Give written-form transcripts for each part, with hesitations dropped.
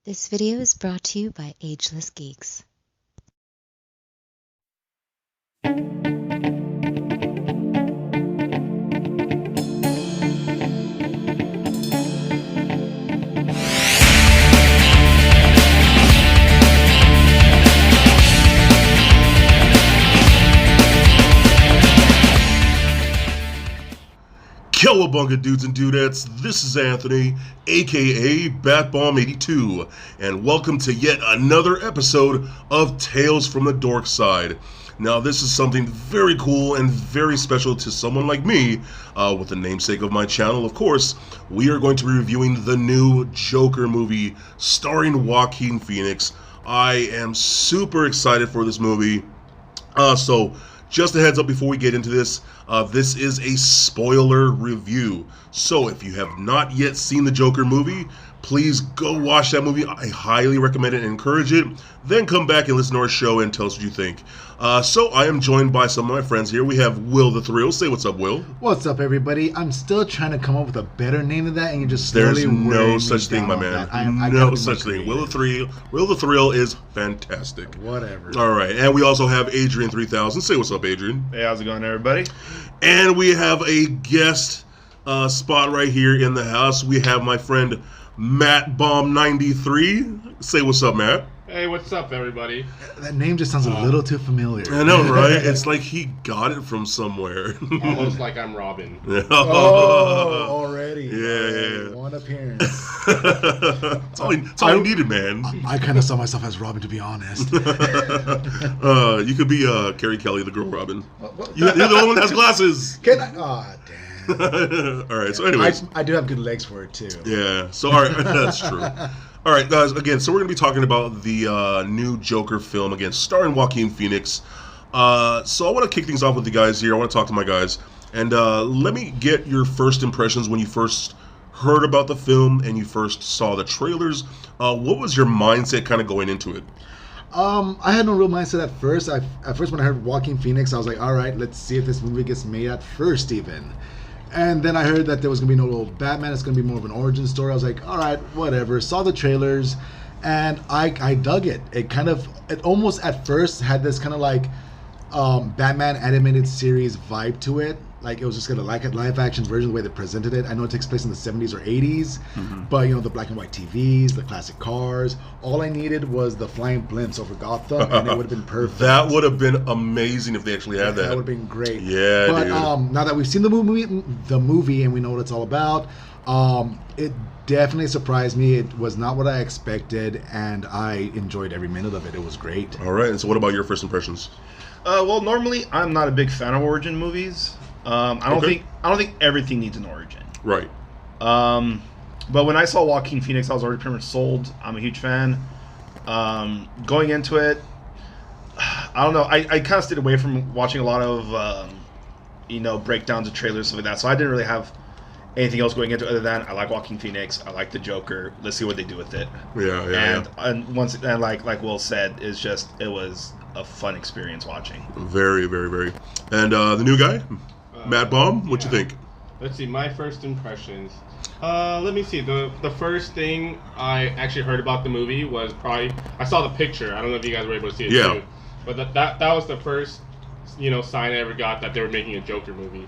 This video is brought to you by Ageless Geeks. Cowabunga dudes and dudettes, this is Anthony, aka Batbomb82, and welcome to yet another episode of Tales from the Dorkside. Now this is something very cool and very special to someone like me, with the namesake of my channel, of course. We are going to be reviewing the new Joker movie starring Joaquin Phoenix. I am super excited for this movie. So just a heads up before we get into this, this is a spoiler review. So if you have not yet seen the Joker movie, please go watch that movie. I highly recommend it and encourage it. Then come back and listen to our show and tell us what you think. So I am joined by some of my friends here. We have Will the Thrill. Say what's up, Will. What's up, everybody? I'm still trying to come up with a better name than that, and you're just slowly There's no such thing, my man. No such thing. Will the Thrill is fantastic. Whatever. All right, and we also have Adrian 3000. Say what's up, Adrian. Hey, how's it going, everybody? And we have a guest spot right here in the house. We have my friend Matt Bomb 93. Say what's up, Matt. Hey, what's up, everybody? That name just sounds a little too familiar. I know, right? It's like he got it from somewhere. Almost like I'm Robin. Oh, already. Yeah. One appearance. That's all he needed, man. I kind of saw myself as Robin, to be honest. You could be Carrie Kelly, the girl Robin. You're the only one that has glasses. Can I? Oh, damn. All right, so anyways. I do have good legs for it, too. Yeah, so all right, that's true. All right, guys, again, so we're going to be talking about the new Joker film, again, starring Joaquin Phoenix. So I want to kick things off with you guys here. I want to talk to my guys. And let me get your first impressions when you first heard about the film and you first saw the trailers. What was your mindset kind of going into it? I had no real mindset at first. At first, when I heard Joaquin Phoenix, I was like, all right, let's see if this movie gets made at first, even. And then I heard that there was going to be no little Batman. It's going to be more of an origin story. I was like, all right, whatever. Saw the trailers, and I dug it. It almost at first had this kind of like Batman animated series vibe to it. Like it was just going to like a live action version of the way they presented it. I know it takes place in the 70s or 80s, but you know, the black and white TVs, the classic cars. All I needed was the flying blimps over Gotham, and it would have been perfect. That would have been amazing if they actually had that. That would have been great. Yeah, but dude. Now that we've seen the movie and we know what it's all about, it definitely surprised me. It was not what I expected, and I enjoyed every minute of it. It was great. All right, and so what about your first impressions? Well, normally I'm not a big fan of origin movies. I don't think everything needs an origin. Right. But when I saw Joaquin Phoenix, I was already pretty much sold. I'm a huge fan. Going into it, I don't know. I kind of stayed away from watching a lot of breakdowns of trailers, stuff like that. So I didn't really have anything else going into it other than I like Joaquin Phoenix. I like the Joker. Let's see what they do with it. And once like Will said, it was a fun experience watching. Very, very, very. And the new guy, Matt Baum, what you think? Let's see, my first impressions. Let me see. The first thing I actually heard about the movie was probably I saw the picture. I don't know if you guys were able to see it too. But that was the first sign I ever got that they were making a Joker movie.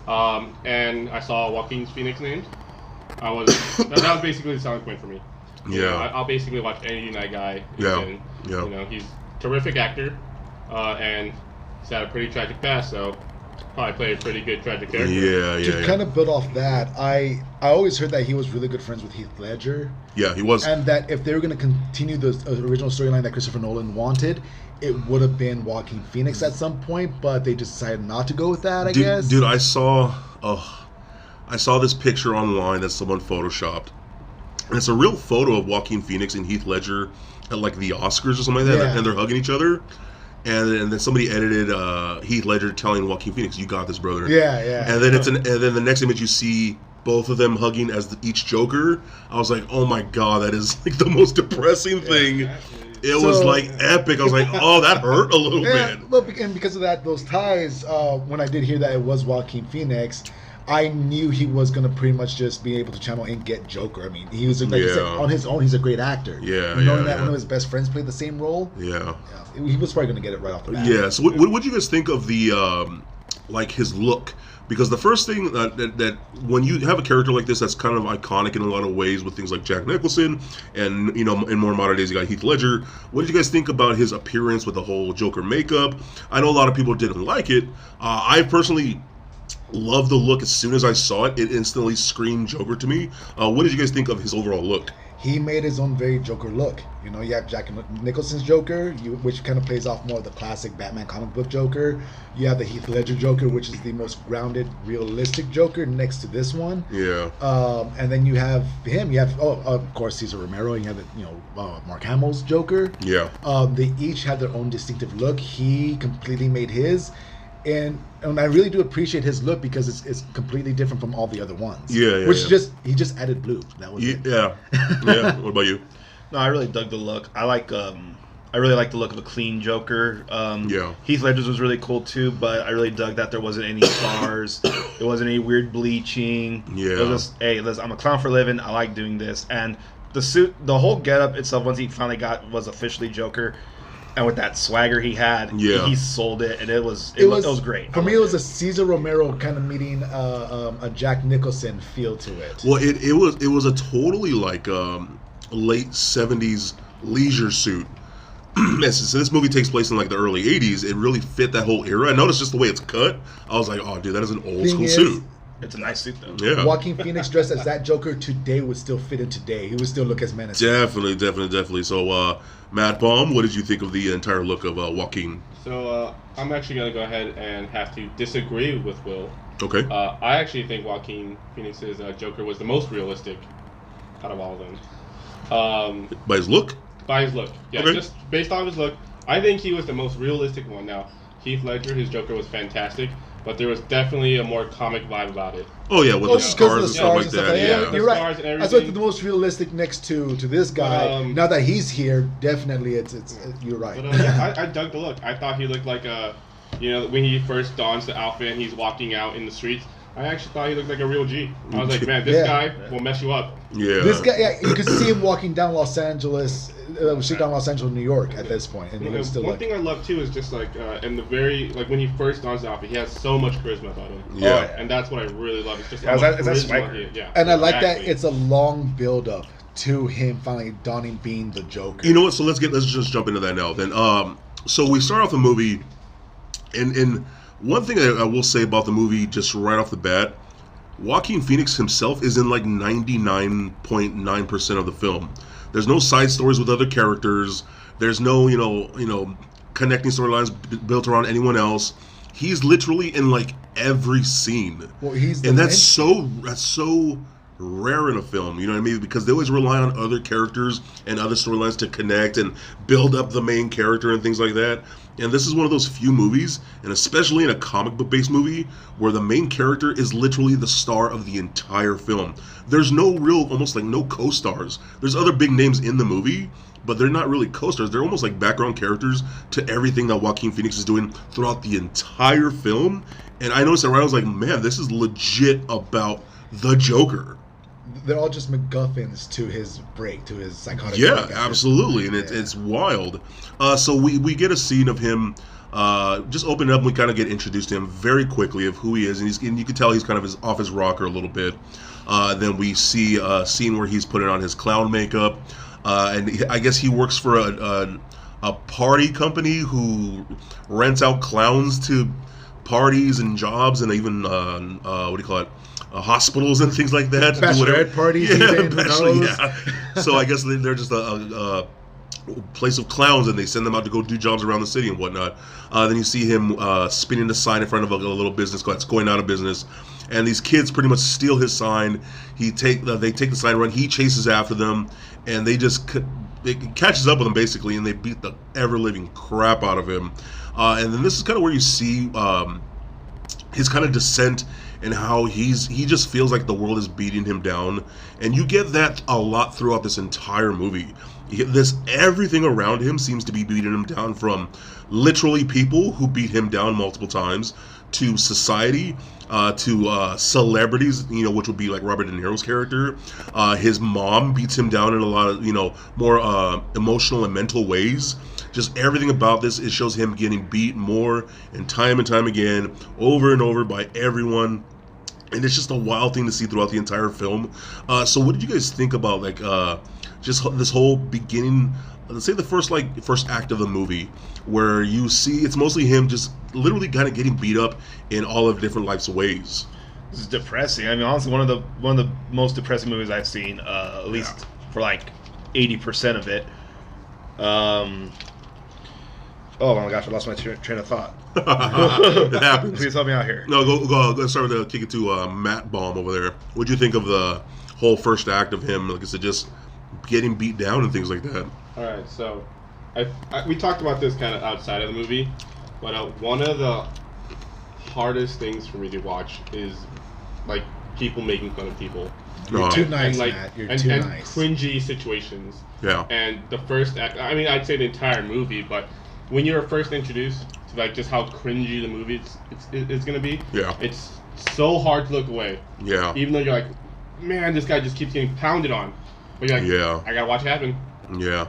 And I saw Joaquin Phoenix named. That was basically the selling point for me. I'll basically watch anything that guy is in. He's a terrific actor, and he's had a pretty tragic past, so probably played a pretty good tragic character. To kind of build off that, I always heard that he was really good friends with Heath Ledger. Yeah, he was. And that if they were going to continue the original storyline that Christopher Nolan wanted, it would have been Joaquin Phoenix at some point, but they just decided not to go with that, I guess. Dude, I saw this picture online that someone photoshopped. And it's a real photo of Joaquin Phoenix and Heath Ledger at like the Oscars or something like that, and they're hugging each other. And then somebody edited Heath Ledger telling Joaquin Phoenix, "You got this, brother." Yeah. And then and then the next image you see both of them hugging as each Joker. I was like, "Oh my god, that is like the most depressing thing." It was like epic. I was like, "Oh, that hurt a little bit." Look, and because of that, those ties. When I did hear that it was Joaquin Phoenix, I knew he was gonna pretty much just be able to channel and get Joker. I mean, he was like you said, Yeah. on his own. He's a great actor. Yeah, And knowing yeah, that one yeah. of his best friends played the same role, Yeah. he was probably gonna get it right off the bat. Yeah. So what do you guys think of the like his look? Because the first thing that when you have a character like this that's kind of iconic in a lot of ways with things like Jack Nicholson and you know in more modern days you got Heath Ledger. What did you guys think about his appearance with the whole Joker makeup? I know a lot of people didn't like it. I personally loved the look. As soon as I saw it, it instantly screamed Joker to me. What did you guys think of his overall look? He made his own very Joker look. You know, you have Jack Nicholson's Joker, which kind of plays off more of the classic Batman comic book Joker. You have the Heath Ledger Joker, which is the most grounded, realistic Joker next to this one. Yeah. And then you have him. You have, of course, Cesar Romero. And you have, Mark Hamill's Joker. Yeah. They each have their own distinctive look. He completely made his. And I really do appreciate his look because it's completely different from all the other ones. Yeah. He just added blue. That was it. Yeah. Yeah. What about you? No, I really dug the look. I really like the look of a clean Joker. Yeah. Heath Ledger's was really cool too, but I really dug that there wasn't any scars. There wasn't any weird bleaching. Yeah. It was just, hey, listen, I'm a clown for a living. I like doing this. And the suit, the whole getup itself, once he finally was officially Joker, and with that swagger he had, Yeah. he sold it, and it was great. For me, it was a Cesar Romero kind of meeting a Jack Nicholson feel to it. Well, it was a totally like late 70s leisure suit. So this movie takes place in like the early 80s. It really fit that whole era. I noticed just the way it's cut. I was like, oh, dude, that is an old school suit. It's a nice suit though. Yeah. Joaquin Phoenix dressed as that Joker today would still fit in today. He would still look as menacing. Definitely. So, Matt Baum, what did you think of the entire look of Joaquin? So I'm actually going to go ahead and have to disagree with Will. Okay. I actually think Joaquin Phoenix's Joker was the most realistic out of all of them. By his look? By his look. Yeah, Okay. just based on his look, I think he was the most realistic one. Now, Heath Ledger, his Joker was fantastic, but there was definitely a more comic vibe about it. Oh yeah, with the scars and stuff like that. Yeah, Yeah. you're right. Scars and I thought everything. the most realistic next to this guy. Now that he's here, definitely it's you're right. But yeah, I dug the look. I thought he looked like when he first dons the outfit and he's walking out in the streets. I actually thought he looked like a real G. I was like, man, this guy will mess you up. Yeah. This guy, you could see him walking down Los Angeles, New York at this point, and he was still one like. thing I love too is just like in the when he first dons the outfit, he has so much charisma about him. Yeah. And that's what I really love. It's just Yeah, how is much that charisma swagger? Yeah. And I like that exactly. it's a long build up to him finally donning being the Joker. You know what? So let's just jump into that now. Then, so we start off the movie, and one thing I will say about the movie, just right off the bat, Joaquin Phoenix himself is in like 99.9% of the film. There's no side stories with other characters. There's no connecting storylines built around anyone else. He's literally in like every scene. Well, that's so rare in a film, you know what I mean? Because they always rely on other characters and other storylines to connect and build up the main character and things like that. And this is one of those few movies, and especially in a comic book based movie, where the main character is literally the star of the entire film. There's almost like no co-stars. There's other big names in the movie, but they're not really co-stars. They're almost like background characters to everything that Joaquin Phoenix is doing throughout the entire film. And I noticed that right, I was like, man, this is legit about the Joker. They're all just MacGuffins to his break, to his psychotic Yeah, break. absolutely, and it's wild. So we get a scene of him just open up, and we kind of get introduced to him very quickly of who he is, and you can tell he's kind of off his rocker a little bit. Then we see a scene where he's putting on his clown makeup, and I guess he works for a party company who rents out clowns to parties and jobs, and even what do you call it? Hospitals and things like that. Bachelorette parties. Yeah. So I guess they're just a place of clowns, and they send them out to go do jobs around the city and whatnot. Then you see him spinning the sign in front of a little business that's going out of business, and these kids pretty much steal his sign. They take the sign, run. He chases after them, and it catches up with him basically, and they beat the ever living crap out of him. And then this is kind of where you see his kind of descent and how he just feels like the world is beating him down. And you get that a lot throughout this entire movie. Everything around him seems to be beating him down, from literally people who beat him down multiple times to society, to celebrities, which would be like Robert De Niro's character. His mom beats him down in a lot of, more emotional and mental ways. Just everything about this, it shows him getting beat more and time again, over and over by everyone. And it's just a wild thing to see throughout the entire film. So what did you guys think about, like, just this whole beginning, let's say the first act of the movie, where you see it's mostly him just literally kind of getting beat up in all of different life's ways. This is depressing. I mean, honestly, one of the most depressing movies I've seen, at least for like 80% of it. Oh my gosh, I lost my train of thought. It happens. Please help me out here. No, go. Let's start with kick it to Matt Baum over there. What'd you think of the whole first act of him, like I said, just getting beat down and things like that? All right, so we talked about this kind of outside of the movie, but one of the hardest things for me to watch is like people making fun of people. You're too nice, and, like, Matt. You're and, too and nice. Cringy situations. Yeah. And the first act, I mean, I'd say the entire movie, but when you're first introduced to like just how cringy the movie it's gonna be, it's so hard to look away. Yeah. Even though you're like, man, this guy just keeps getting pounded on, but you're like, I gotta watch it happen. Yeah.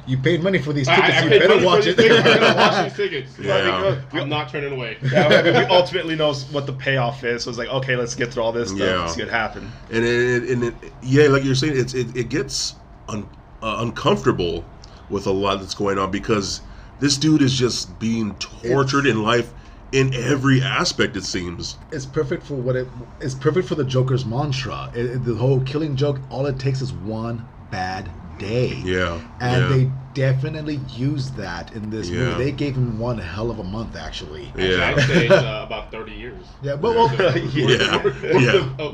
You paid money for these tickets. I You paid better money watch for it. these tickets. I gotta watch these tickets. Yeah. I'm not turning away. Yeah, we ultimately know what the payoff is. So it's like, okay, let's get through all this stuff and see what happens. And it, like you're saying, it gets uncomfortable with a lot that's going on, because this dude is just being tortured in life in every aspect, it seems. It's perfect for it's perfect for the Joker's mantra. The whole killing joke, all it takes is one bad day. Yeah. And they definitely used that in this movie. They gave him one hell of a month, actually. Yeah. I'd say it's about 30 years. Yeah, but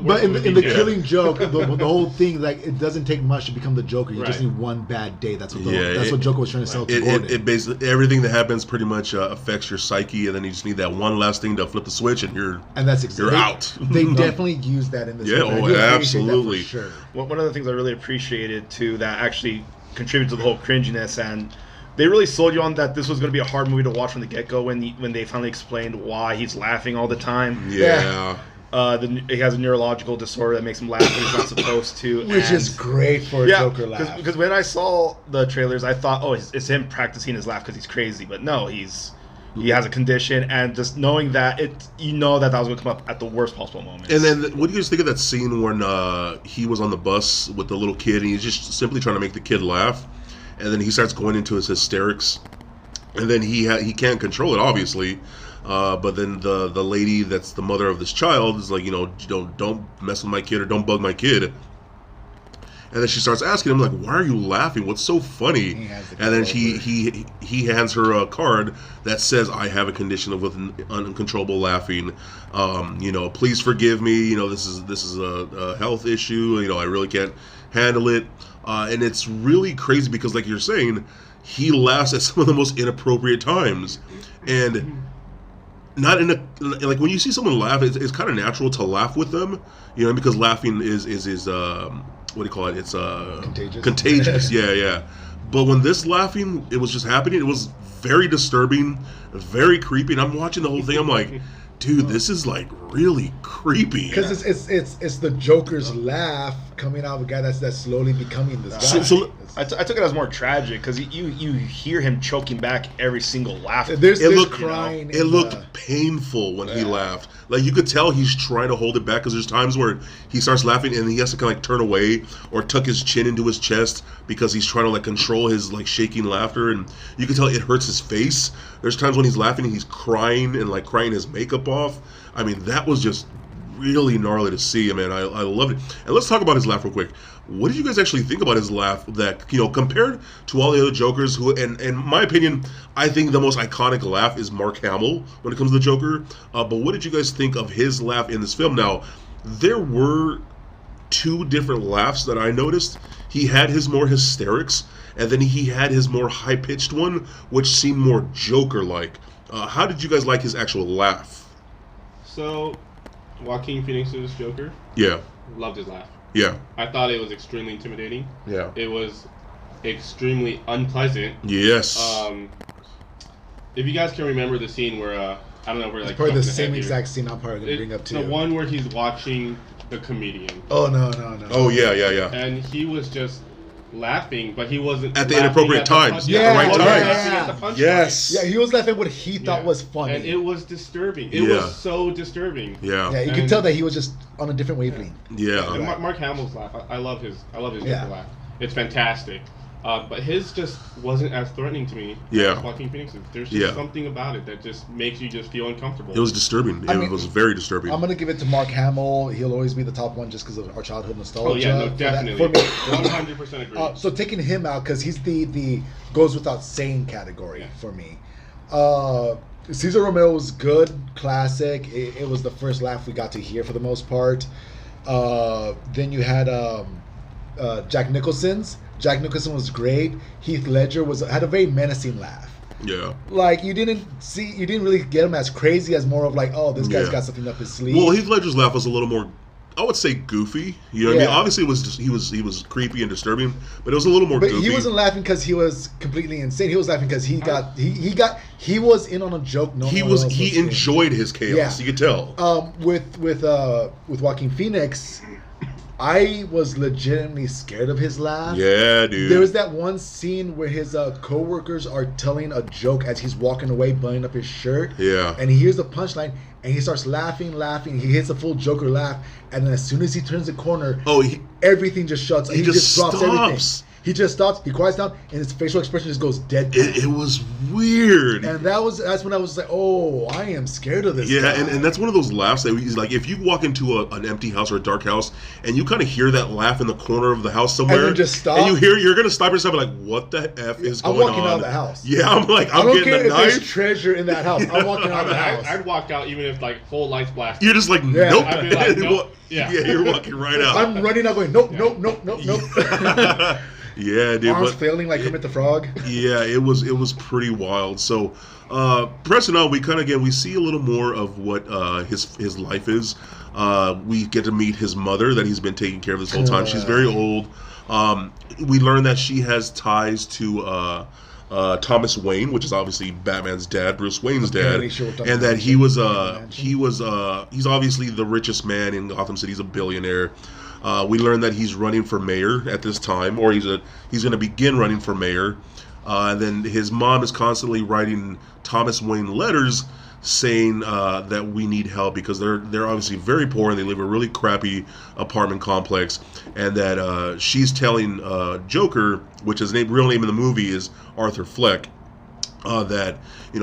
But in the killing joke, the whole thing, like, it doesn't take much to become the Joker. You just need one bad day. That's what Joker was trying to sell to Gordon. It basically, everything that happens pretty much affects your psyche, and then you just need that one last thing to flip the switch, and you're out. They definitely used that in this movie. Oh, absolutely. Sure. One of the things I really appreciated too that actually contributed to the whole cringiness, and they really sold you on that this was going to be a hard movie to watch from the get-go when they finally explained why he's laughing all the time. He He has a neurological disorder that makes him laugh when he's not supposed to. Which is great for a Joker laugh. Because when I saw the trailers, I thought, oh, it's him practicing his laugh because he's crazy. But no, he has a condition, and just knowing that, that was going to come up at the worst possible moment. And then, what do you guys think of that scene when he was on the bus with the little kid, and he's just simply trying to make the kid laugh, and then he starts going into his hysterics, and then he can't control it, obviously, but then the lady that's the mother of this child is like, don't mess with my kid, or don't bug my kid. And then she starts asking him, like, why are you laughing? What's so funny? And then he hands her a card that says, I have a condition with uncontrollable laughing. Please forgive me. This is a health issue. I really can't handle it. And it's really crazy because, like you're saying, he laughs at some of the most inappropriate times. And not in like when you see someone laugh, it's kind of natural to laugh with them, because laughing is what do you call it? It's contagious. Yeah. But when this laughing, it was just happening. It was very disturbing, very creepy. And I'm watching the whole thing. I'm like, dude, this is like really creepy. Because it's the Joker's laugh coming out of a guy that's slowly becoming this guy. I took it as more tragic because you hear him choking back every single laugh. There's crying. It looked painful when he laughed. Like, you could tell he's trying to hold it back, because there's times where he starts laughing and he has to kind of like turn away or tuck his chin into his chest because he's trying to like control his like shaking laughter, and you can tell it hurts his face. There's times when he's laughing and he's crying and like crying his makeup off. I mean, that was just really gnarly to see. I mean, I loved it. And let's talk about his laugh real quick. What did you guys actually think about his laugh? That, compared to all the other Jokers, who, and in my opinion, I think the most iconic laugh is Mark Hamill when it comes to the Joker. But what did you guys think of his laugh in this film? Now, there were two different laughs that I noticed. He had his more hysterics, and then he had his more high-pitched one, which seemed more Joker-like. How did you guys like his actual laugh? So, Joaquin Phoenix's Joker? Yeah. Loved his laugh. Yeah. I thought it was extremely intimidating. Yeah. It was extremely unpleasant. Yes. If you guys can remember the scene where I don't know where like Probably the jumping same ahead here. exact scene I'm probably gonna bring up too. The one where he's watching the comedian. Oh no. Oh yeah. And he was just laughing, but he wasn't At the laughing inappropriate at the times. punch- Yeah, At the right yeah, times. yeah. At the punchline. Yes. Yeah, he was laughing what he thought Yeah. was funny. And it was disturbing. It Yeah. was so disturbing. Yeah. Yeah, you could And- tell that he was just on a different wavelength. Yeah. And Mark Hamill's laugh, I love his Yeah. Joker laugh. It's fantastic. But his just wasn't as threatening to me Yeah. as Joaquin Phoenix's. There's just Yeah. something about it that just makes you just feel uncomfortable. It was disturbing. I It mean, was very disturbing. I'm gonna give it to Mark Hamill. He'll always be the top one just because of our childhood nostalgia. Oh yeah, no, for that- definitely. For me. 100% agree. So taking him out because he's the goes without saying category Yeah. for me. Cesar Romero was good, classic. It was the first laugh we got to hear for the most part. Then you had Jack Nicholson's. Jack Nicholson was great. Heath Ledger had a very menacing laugh. Yeah. Like you didn't really get him as crazy as more of like, oh, this guy's Yeah. got something up his sleeve. Well, Heath Ledger's laugh was a little more, I would say, goofy. You know what I mean? Yeah. Obviously, it was just, he was creepy and disturbing, but it was a little more But goofy. he wasn't laughing because he was completely insane. He was laughing because he was in on a joke. No He one was. else He in. enjoyed his chaos. Yeah. You could tell. With Joaquin Phoenix, I was legitimately scared of his laugh. Yeah, dude. There was that one scene where his coworkers are telling a joke as he's walking away, buttoning up his shirt. Yeah. And he hears the punchline, and he starts laughing. He hits a full Joker laugh, and then as soon as he turns the corner, everything just shuts. He just drops stops. everything. He just stops. He quiets down, and his facial expression just goes dead. It was weird. And that's when I was like, oh, I am scared of this Yeah, guy. and that's one of those laughs that he's like, if you walk into an empty house or a dark house and you kind of hear that laugh in the corner of the house somewhere, And then just stop. and you're gonna stop yourself and like, what the f is I'm going on? walking out of the house. Yeah, I'm like, I I'm don't getting care a if there's knife. treasure in that house. I'm walking out of the house. I'd walk out even if like full lights blasted. You're just like, Yeah. nope. I'd be like, nope. Yeah, Yeah. you're walking right out. I'm running out going, nope. Yeah, dude. Arms But flailing like Kermit the Frog. yeah, it was pretty wild. So, pressing on, we see a little more of what his life is. We get to meet his mother that he's been taking care of this whole time. She's very old. We learn that she has ties to Thomas Wayne, which is obviously Batman's dad, Bruce Wayne's dad, Apparently she worked on and the that he's obviously the richest man in Gotham City. He's a billionaire. We learn that he's running for mayor at this time, or he's going to begin running for mayor. And then his mom is constantly writing Thomas Wayne letters saying that we need help because they're obviously very poor and they live in a really crappy apartment complex, and that she's telling Joker, which his real name in the movie is Arthur Fleck, that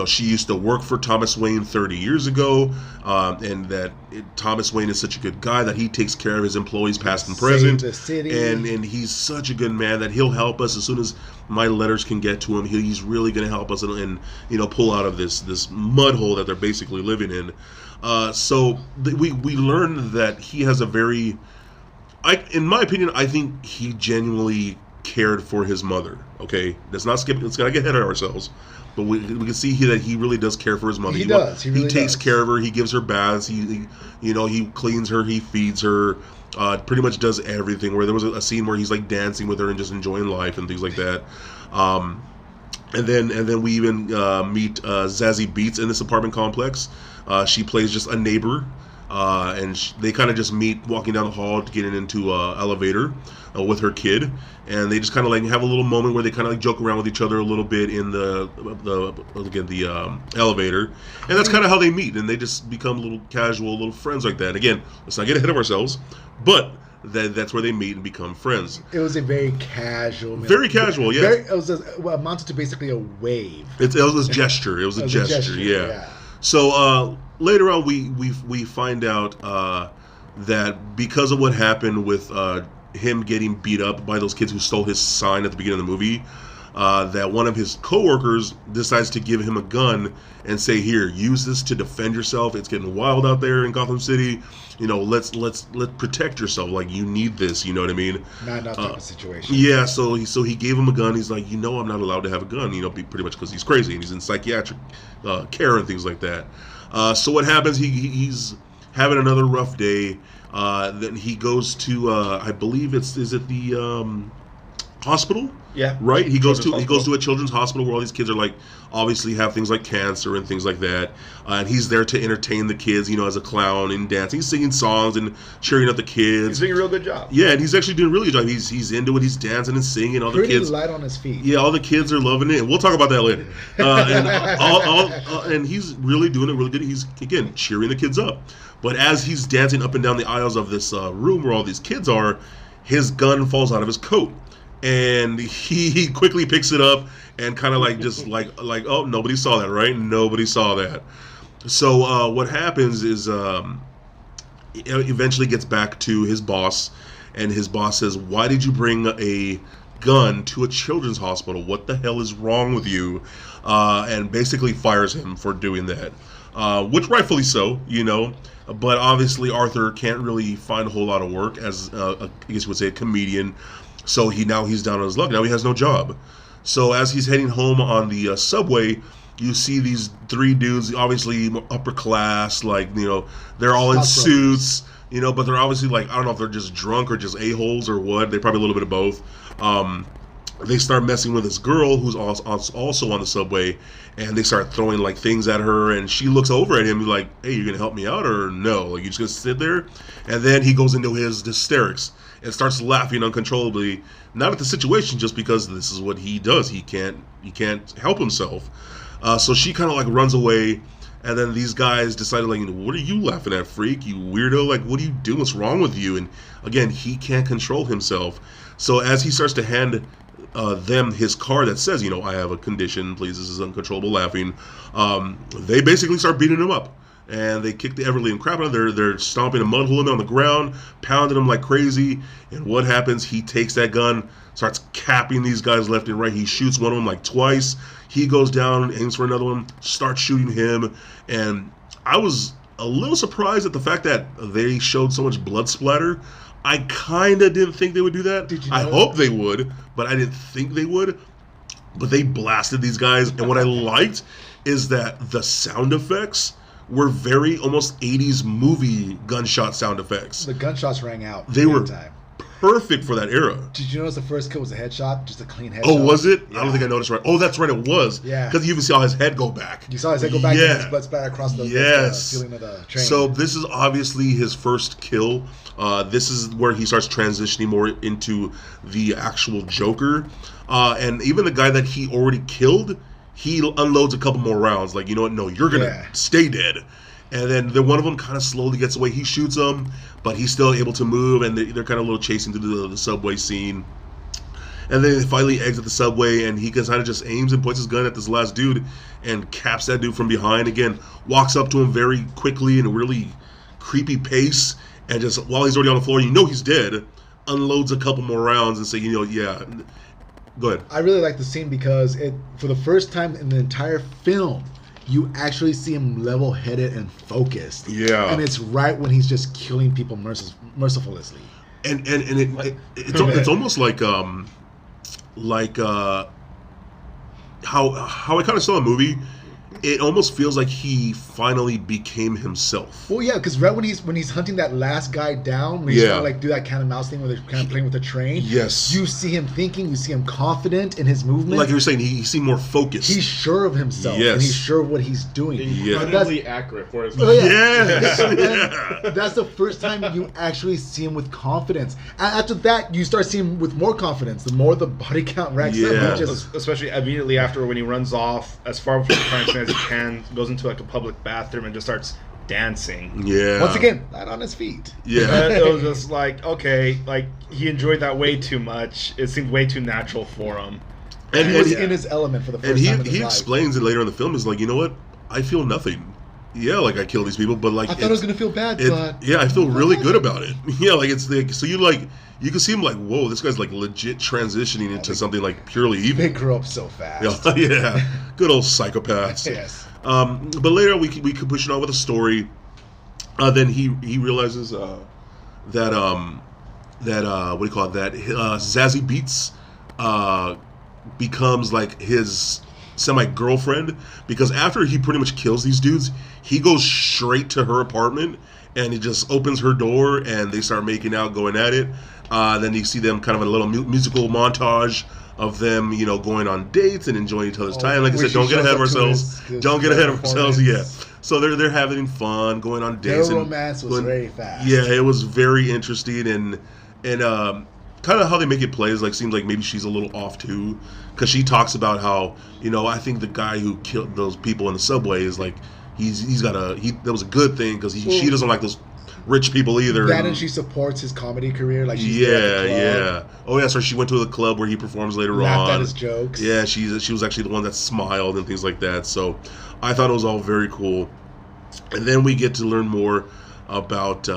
she used to work for Thomas Wayne 30 years ago, and that Thomas Wayne is such a good guy that he takes care of his employees past and present, Saved the city. and he's such a good man that he'll help us as soon as my letters can get to him. He's really going to help us and pull out of this mud hole that they're basically living in. So we learn that he has a very, in my opinion, I think he genuinely cared for his mother. Okay, let's not skip. Let's not get ahead of ourselves. But we can see here that he really does care for his mother. He does. He really takes does. care of her. He gives her baths. He cleans her. He feeds her. Pretty much does everything. Where there was a scene where he's like dancing with her and just enjoying life and things like that. And then we even meet Zazie Beetz in this apartment complex. She plays just a neighbor. And they kind of just meet walking down the hall to getting into elevator with her kid, and they just kind of like have a little moment where they kind of like joke around with each other a little bit in the elevator, and that's kind of how they meet, and they just become little casual little friends like that. Again, let's not get ahead of ourselves, but that's where they meet and become friends. It was a very casual. Very casual, yeah. It was amounted to basically a wave. It was a gesture. It was a gesture, yeah. So later on, we find out that because of what happened with him getting beat up by those kids who stole his sign at the beginning of the movie, that one of his coworkers decides to give him a gun and say, "Here, use this to defend yourself. It's getting wild out there in Gotham City. Let's protect yourself. Like, you need this. You know what I mean?" Not that type of situation. Yeah, so he gave him a gun. He's like, I'm not allowed to have a gun, pretty much because he's crazy and he's in psychiatric care and things like that. So what happens, he's having another rough day. Then he goes to, I believe is it the hospital? Yeah. Right? He goes Children's to a children's hospital where all these kids are like obviously have things like cancer and things like that. And he's there to entertain the kids, as a clown and dancing. He's singing songs and cheering up the kids. He's doing a real good job. Yeah, and he's actually doing a really good job. He's into it. He's dancing and singing. All the Pretty kids light on his feet. Yeah, all the kids are loving it. And we'll talk about that later. And he's really doing it really good. He's again cheering the kids up. But as he's dancing up and down the aisles of this room where all these kids are, his gun falls out of his coat. And he quickly picks it up and kind of like just like oh, nobody saw that, right? Nobody saw that. So what happens is it eventually gets back to his boss, and his boss says, "Why did you bring a gun to a children's hospital? What the hell is wrong with you?" And basically fires him for doing that, which rightfully so, But obviously Arthur can't really find a whole lot of work as I guess you would say a comedian. So he's down on his luck. Now he has no job. So as he's heading home on the subway, you see these three dudes, obviously upper class, like they're all in suits, but they're obviously like, I don't know if they're just drunk or just a-holes or what. They're probably a little bit of both. They start messing with this girl who's also on the subway, and they start throwing like things at her, and she looks over at him like, "Hey, you're gonna help me out or no? Like, you just gonna sit there?" And then he goes into his hysterics and starts laughing uncontrollably, not at the situation, just because this is what he does. He can't help himself. So she kind of like runs away, and then these guys decided like, "What are you laughing at, freak? You weirdo! Like, what are you doing? What's wrong with you?" And again, he can't control himself. So as he starts to hand them his card that says, "I have a condition, please, this is uncontrollable laughing," they basically start beating him up. And they kick the Everly and crap out of him. They're stomping a mud hole in on the ground, pounding him like crazy. And what happens? He takes that gun, starts capping these guys left and right. He shoots one of them like twice. He goes down, aims for another one, starts shooting him. And I was a little surprised at the fact that they showed so much blood splatter. I kind of didn't think they would do that. Did you know I hope they would, but I didn't think they would. But they blasted these guys. And what I liked is that the sound effects were very almost 80s movie gunshot sound effects. The gunshots rang out. They were time. perfect for that era. Did you notice the first kill was a headshot? Just a clean headshot. Oh, was it? Yeah. I don't think I noticed right. Oh, that's right, it was. Yeah. Because you even saw his head go back. You saw his head go back Yeah. and his blood splatter across the ceiling of the train. So this is obviously his first kill. This is where he starts transitioning more into the actual Joker. And even the guy that he already killed, he unloads a couple more rounds. Like, you know what? No, you're going to stay dead. And then one of them kind of slowly gets away. He shoots him, but he's still able to move, and they're kind of a little chasing through the subway scene. And then they finally exit the subway, and he kind of just aims and points his gun at this last dude and caps that dude from behind. Again, walks up to him very quickly in a really creepy pace, and just while he's already on the floor, he's dead, unloads a couple more rounds and say, yeah. Go ahead. I really like the scene because for the first time in the entire film, you actually see him level-headed and focused. Yeah. And it's right when he's just killing people mercilessly. And it's almost like how I kind of saw the movie. It almost feels like he finally became himself. Well, yeah, because right when he's hunting that last guy down, when he's trying to like do that cat and mouse thing where they're kind of playing with the train. Yes. You see him thinking, you see him confident in his movement. Like you were saying, he seemed more focused. He's sure of himself. Yes. And he's sure of what he's doing. Incredibly accurate for his Oh, yeah. Yeah. That's the first time you actually see him with confidence. And after that, you start seeing him with more confidence. The more the body count racks up, he just... Especially immediately after when he runs off as far from the crime scene as he can, goes into like a public bathroom and just starts dancing. Yeah. Once again, not on his feet. Yeah. It was just like, okay, like he enjoyed that way too much. It seemed way too natural for him. And he was in his element for the first time in his he life. explains it later in the film. Is like, you know what? I feel nothing. Yeah, like I killed these people, but like I thought I was gonna feel bad, but yeah, I feel really good about it. Yeah, like it's like so you can see him like, whoa, this guy's like legit transitioning into something like purely evil. they grew up so fast. Yeah, good old psychopaths. Yes. But later we could push it on with a story. Then he realizes that what do you call it? That Zazie Beetz becomes like his semi-girlfriend, because after he pretty much kills these dudes, he goes straight to her apartment and he just opens her door and they start making out, going at it. Then you see them kind of in a little musical montage of them, you know, going on dates and enjoying each other's time. Like I where said, don't she get ahead of shows up to ourselves. his Don't get ahead of ourselves. Yeah. performance. So they're having fun, going on Their dates. and romance was going- very fast. Yeah, it was very interesting, and kind of how they make it play is like seems like maybe she's a little off too, because she talks about how, you know, I think the guy who killed those people in the subway is like that was a good thing because she doesn't like those rich people either. That and she supports his comedy career. Like she's yeah. Oh yeah, so she went to the club where he performs later laughed on. at his jokes. Yeah, she was actually the one that smiled and things like that. So I thought it was all very cool. And then we get to learn more about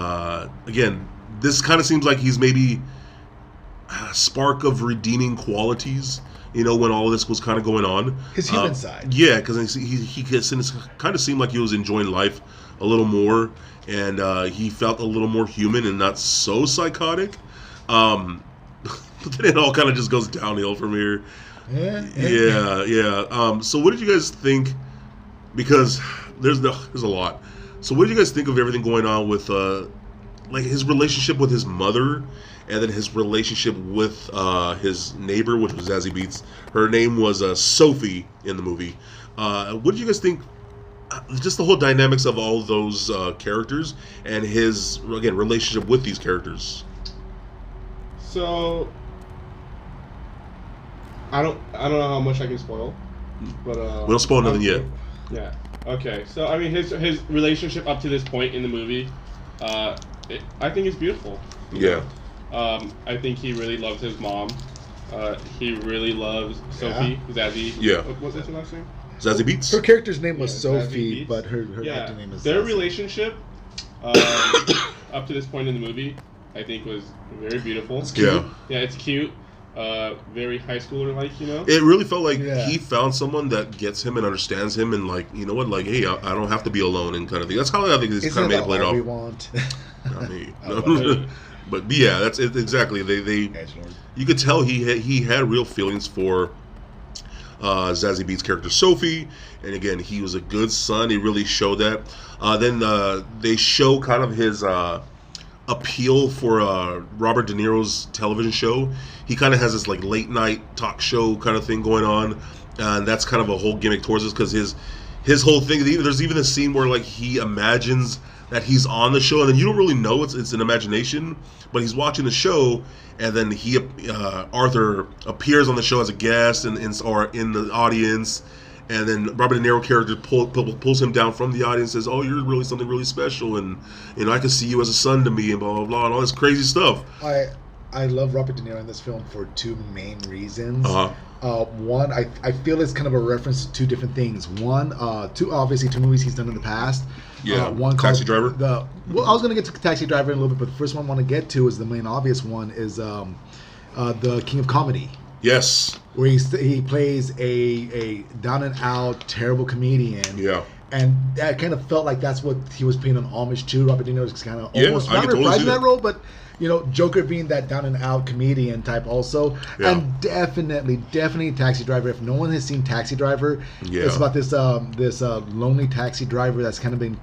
again, this kind of seems like he's maybe a spark of redeeming qualities, you know, when all of this was kind of going on. His human side. Yeah, because he kind of seemed like he was enjoying life a little more, and he felt a little more human and not so psychotic. But then it all kind of just goes downhill from here. Yeah. So what did you guys think? Because there's a lot. So what did you guys think of everything going on with like his relationship with his mother, and then his relationship with his neighbor, which was Zazie Beetz. Her name was Sophie in the movie. What did you guys think? Just the whole dynamics of all those characters and his relationship with these characters. So I don't know how much I can spoil, but we don't spoil nothing yet. Yeah. Okay. So I mean, his relationship up to this point in the movie, I think it's beautiful. Yeah. I think he really loves his mom. He really loves Sophie, Zazie. Yeah. What's her last name? Zazie Beetz. Her character's name was Yeah, Zazie Sophie, Beetz. but her acting name is Their Zazie. relationship up to this point in the movie, I think, was very beautiful. Yeah. Yeah, it's cute. Very high schooler like, you know. It really felt like Yeah. he found someone that gets him and understands him, and like, you know what, like, hey, I don't have to be alone, and kind of thing. That's how I think this Isn't kind of made it that played all off. we want? Not me. Okay. But yeah, that's it, exactly. They you could tell he had real feelings for Zazie Beetz' character Sophie, and again, he was a good son. He really showed that. Then they show kind of his appeal for Robert De Niro's television show. He kind of has this like late night talk show kind of thing going on, and that's kind of a whole gimmick towards this because his whole thing. There's even a scene where like he imagines that he's on the show, and then you don't really know it's an imagination, but he's watching the show, and then Arthur appears on the show as a guest or in the audience, and then Robert De Niro character pulls him down from the audience and says, "Oh, you're really something really special, and you know I can see you as a son to me," and blah blah blah, and all this crazy stuff. I love Robert De Niro in this film for two main reasons. One, I feel it's kind of a reference to two different things. One, two movies he's done in the past. Yeah, one Taxi called Driver. I was going to get to Taxi Driver in a little bit, but the first one I want to get to is the main obvious one is the King of Comedy. Yes. Where he plays a down and out terrible comedian. Yeah. And I kind of felt like that's what he was paying an homage to. Robert De Niro was kind of almost I not can totally see reprising that that. role, but you know, Joker being that down and out comedian type also. Yeah. And definitely Taxi Driver. If no one has seen Taxi Driver, it's about this lonely taxi driver that's kind of been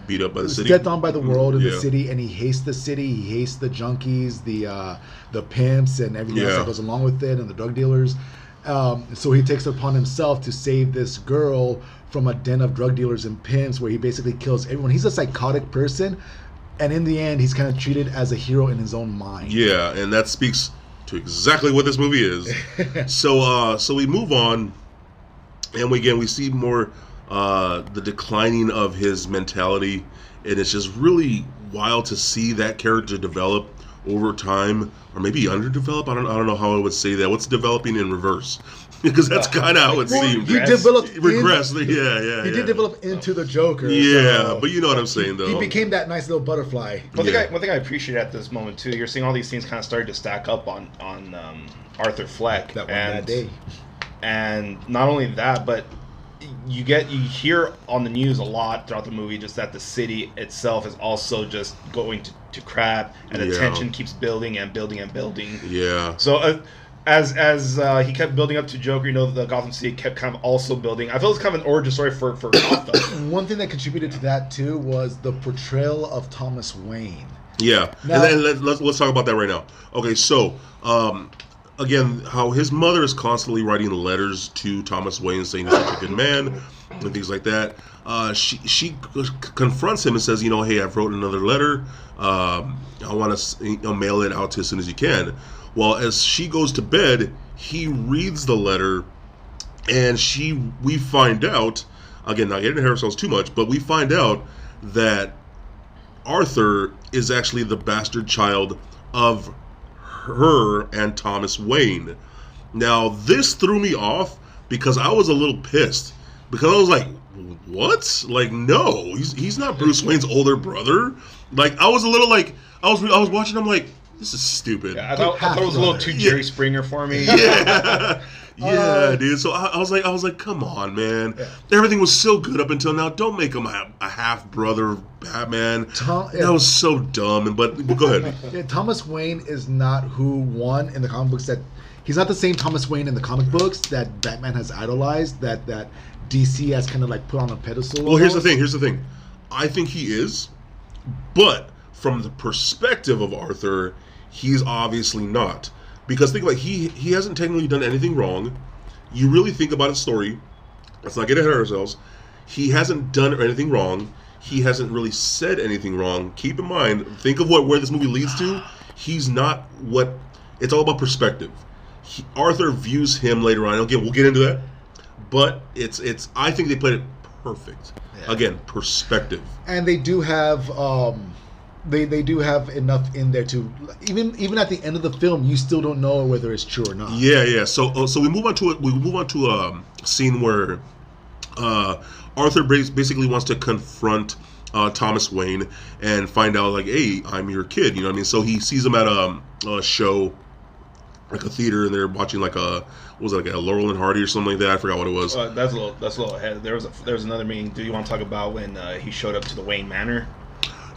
Beat up by the city. stepped on by the world in Yeah. the city, and he hates the city. He hates the junkies, the pimps, and everything else Yeah. that goes along with it, and the drug dealers. So he takes it upon himself to save this girl from a den of drug dealers and pimps, where he basically kills everyone. He's a psychotic person, and in the end, he's kind of treated as a hero in his own mind. Yeah, and that speaks to exactly what this movie is. So we move on, and we see more the declining of his mentality, and it's just really wild to see that character develop over time, or maybe underdevelop. I don't know how I would say that. What's developing in reverse? Because that's kind of how it seemed. He developed Regress. He did develop into the Joker. Yeah, so but you know what I'm saying, though. he became that nice little butterfly. One thing I appreciate at this moment too, you're seeing all these things kind of starting to stack up on Arthur Fleck. That one bad day. And not only that, but you hear on the news a lot throughout the movie just that the city itself is also just going to crap, and the tension keeps building and building and building. Yeah. So as he kept building up to Joker, you know, the Gotham City kept kind of also building. I feel it's kind of an origin story for Gotham. One thing that contributed to that too was the portrayal of Thomas Wayne. Yeah, Now- and then let's talk about that right now. Okay, so again, how his mother is constantly writing letters to Thomas Wayne saying he's such a good man and things like that. She confronts him and says, hey, I've wrote another letter. I want to mail it out to as soon as you can. Well, as she goes to bed, he reads the letter, and we find out, again, not getting ahead of ourselves too much, but we find out that Arthur is actually the bastard child of her and Thomas Wayne. Now, this threw me off because I was a little pissed. Because I was like, what? Like, no, he's not Bruce Wayne's older brother. Like, I was a little like, I was watching, I'm like, this is stupid. Yeah, I thought it was a little too Jerry Springer for me. Yeah. Yeah, dude. So I was like, come on, man. Yeah. Everything was so good up until now. Don't make him a half brother Batman. That was so dumb. But go ahead. Yeah, Thomas Wayne is not who won in the comic books. That he's not the same Thomas Wayne in the comic books that Batman has idolized. That DC has kind of like put on a pedestal. Well, here's the thing. I think he is, but from the perspective of Arthur, he's obviously not. Because think about it, he hasn't technically done anything wrong. You really think about his story. Let's not get ahead of ourselves. He hasn't done anything wrong. He hasn't really said anything wrong. Keep in mind, think of where this movie leads to. He's not what... It's all about perspective. Arthur views him later on. Again, we'll get into that. But it's. I think they played it perfect. Yeah. Again, perspective. And they do have... They do have enough in there to even at the end of the film, you still don't know whether it's true or not. Yeah. So we move on to a scene where Arthur basically wants to confront Thomas Wayne and find out like, hey, I'm your kid. You know what I mean? So he sees him at a show, like a theater, and they're watching like a Laurel and Hardy or something like that. I forgot what it was. That's a little ahead. There was another meeting. Do you want to talk about when he showed up to the Wayne Manor?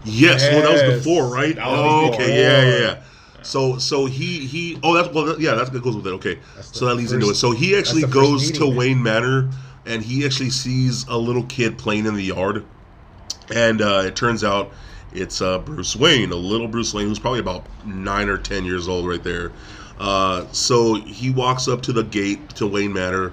Yes, well, that was before, right? Okay, yeah. So he that goes with it. Okay, so that leads into it. So he actually goes to Wayne Manor, and he actually sees a little kid playing in the yard, and it turns out it's Bruce Wayne, a little Bruce Wayne who's probably about 9 or 10 years old right there. So he walks up to the gate to Wayne Manor,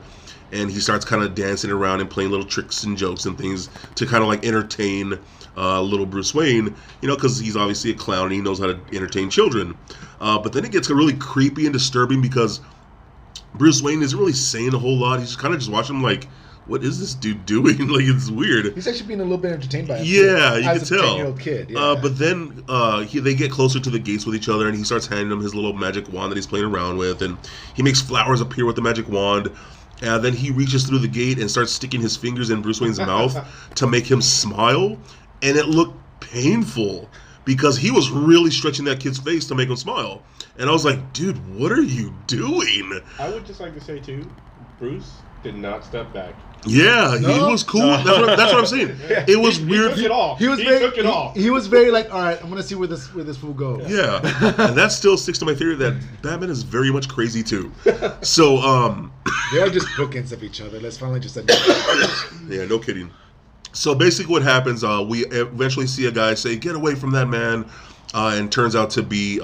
and he starts kind of dancing around and playing little tricks and jokes and things to kind of like entertain little Bruce Wayne, because he's obviously a clown and he knows how to entertain children. But then it gets really creepy and disturbing because Bruce Wayne isn't really saying a whole lot. He's kind of just watching him like, what is this dude doing? Like, it's weird. He's actually being a little bit entertained by him. Yeah, you can tell. As a 10-year-old kid. Yeah. But then they get closer to the gates with each other, and he starts handing him his little magic wand that he's playing around with, and he makes flowers appear with the magic wand. And then he reaches through the gate and starts sticking his fingers in Bruce Wayne's mouth to make him smile. And it looked painful because he was really stretching that kid's face to make him smile. And I was like, dude, what are you doing? I would just like to say, too, Bruce did not step back. Yeah, he was cool. That's what I'm saying. Yeah. It was weird. He took it all. He took it all. He was very like, all right, I'm gonna see where this fool goes. Yeah, and that still sticks to my theory that Batman is very much crazy too. So they are just bookends of each other. Let's finally just admit. Yeah, no kidding. So basically, what happens? We eventually see a guy say, "Get away from that man," and turns out to be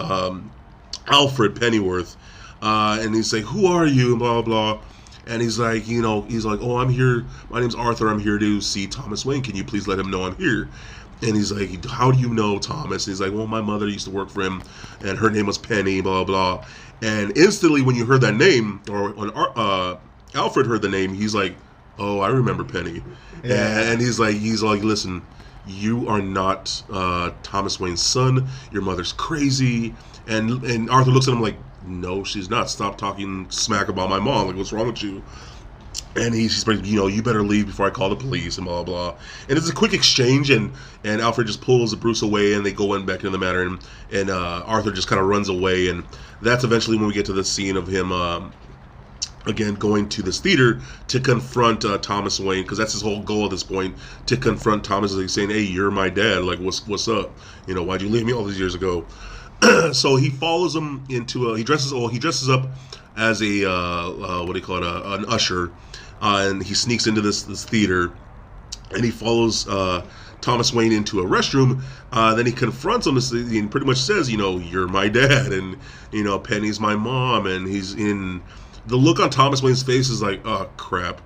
Alfred Pennyworth, and he's like, "Who are you?" Blah blah. Blah. And he's like, oh, I'm here. My name's Arthur. I'm here to see Thomas Wayne. Can you please let him know I'm here? And he's like, how do you know Thomas? And he's like, well, my mother used to work for him, and her name was Penny, blah, blah. And instantly when you heard that name, or when Alfred heard the name, he's like, oh, I remember Penny. Yeah. And he's like, listen, you are not Thomas Wayne's son. Your mother's crazy. And Arthur looks at him like, no, she's not. Stop talking smack about my mom. Like, what's wrong with you? And she's like, you better leave before I call the police and blah, blah. And it's a quick exchange, and Alfred just pulls Bruce away, and they go in back into the manor, and Arthur just kind of runs away. And that's eventually when we get to the scene of him, again, going to this theater to confront Thomas Wayne, because that's his whole goal at this point, to confront Thomas, like saying, hey, you're my dad. Like, what's up? Why'd you leave me all these years ago? So he follows him into he dresses up as a an usher, and he sneaks into this theater, and he follows Thomas Wayne into a restroom. Then he confronts him and pretty much says, you're my dad, and Penny's my mom, and he's in. The look on Thomas Wayne's face is like, oh crap,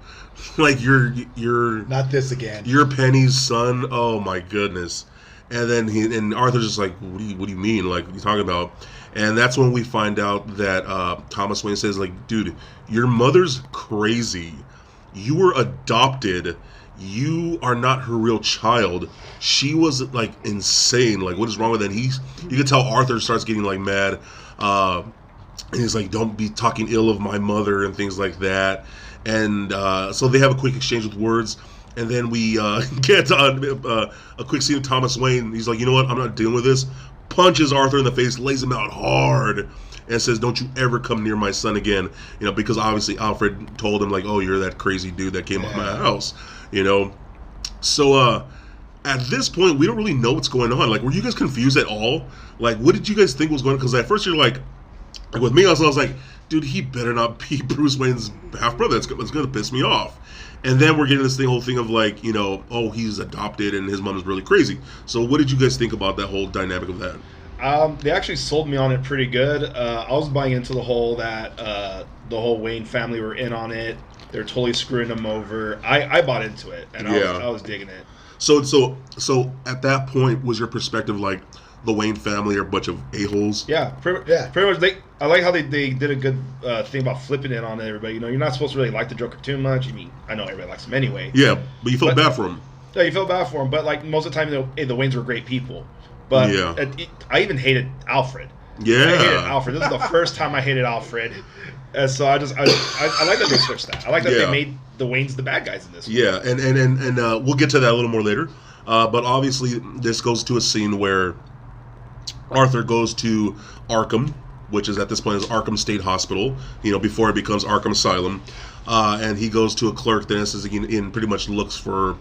like you're not this again. You're Penny's son. Oh my goodness. And then Arthur's just like, what do you mean? Like, what are you talking about? And that's when we find out that Thomas Wayne says, like, dude, your mother's crazy. You were adopted. You are not her real child. She was like insane. Like, what is wrong with that? You can tell Arthur starts getting like mad. And he's like, don't be talking ill of my mother and things like that. And so they have a quick exchange with words. And then we get a quick scene of Thomas Wayne. He's like, you know what? I'm not dealing with this. Punches Arthur in the face, lays him out hard, and says, don't you ever come near my son again. Because obviously Alfred told him, like, oh, you're that crazy dude that came out of my house. So at this point, we don't really know what's going on. Like, were you guys confused at all? Like, what did you guys think was going on? Because at first you're like with me, I was like, dude, he better not be Bruce Wayne's half-brother. It's going to piss me off. And then we're getting this whole thing of like, oh, he's adopted and his mom is really crazy. So what did you guys think about that whole dynamic of that? They actually sold me on it pretty good. I was buying into the whole Wayne family were in on it. They're totally screwing him over. I bought into it, and I was digging it. So at that point, was your perspective like the Wayne family are a bunch of a-holes? Yeah, pretty much. I like how they did a good thing about flipping it on everybody. You're not supposed to really like the Joker too much. I mean, I know everybody likes him anyway. Yeah, but you feel bad for him. Yeah, you feel bad for him. But like most of the time, the Waynes were great people. But I even hated Alfred. Yeah, I hated Alfred. This is the first time I hated Alfred. And so I like that they switched that. I like that they made the Waynes the bad guys in this one. Yeah, and we'll get to that a little more later. But obviously, this goes to a scene where Arthur goes to Arkham, which is at this point is Arkham State Hospital, before it becomes Arkham Asylum. And he goes to a clerk that says pretty much looks for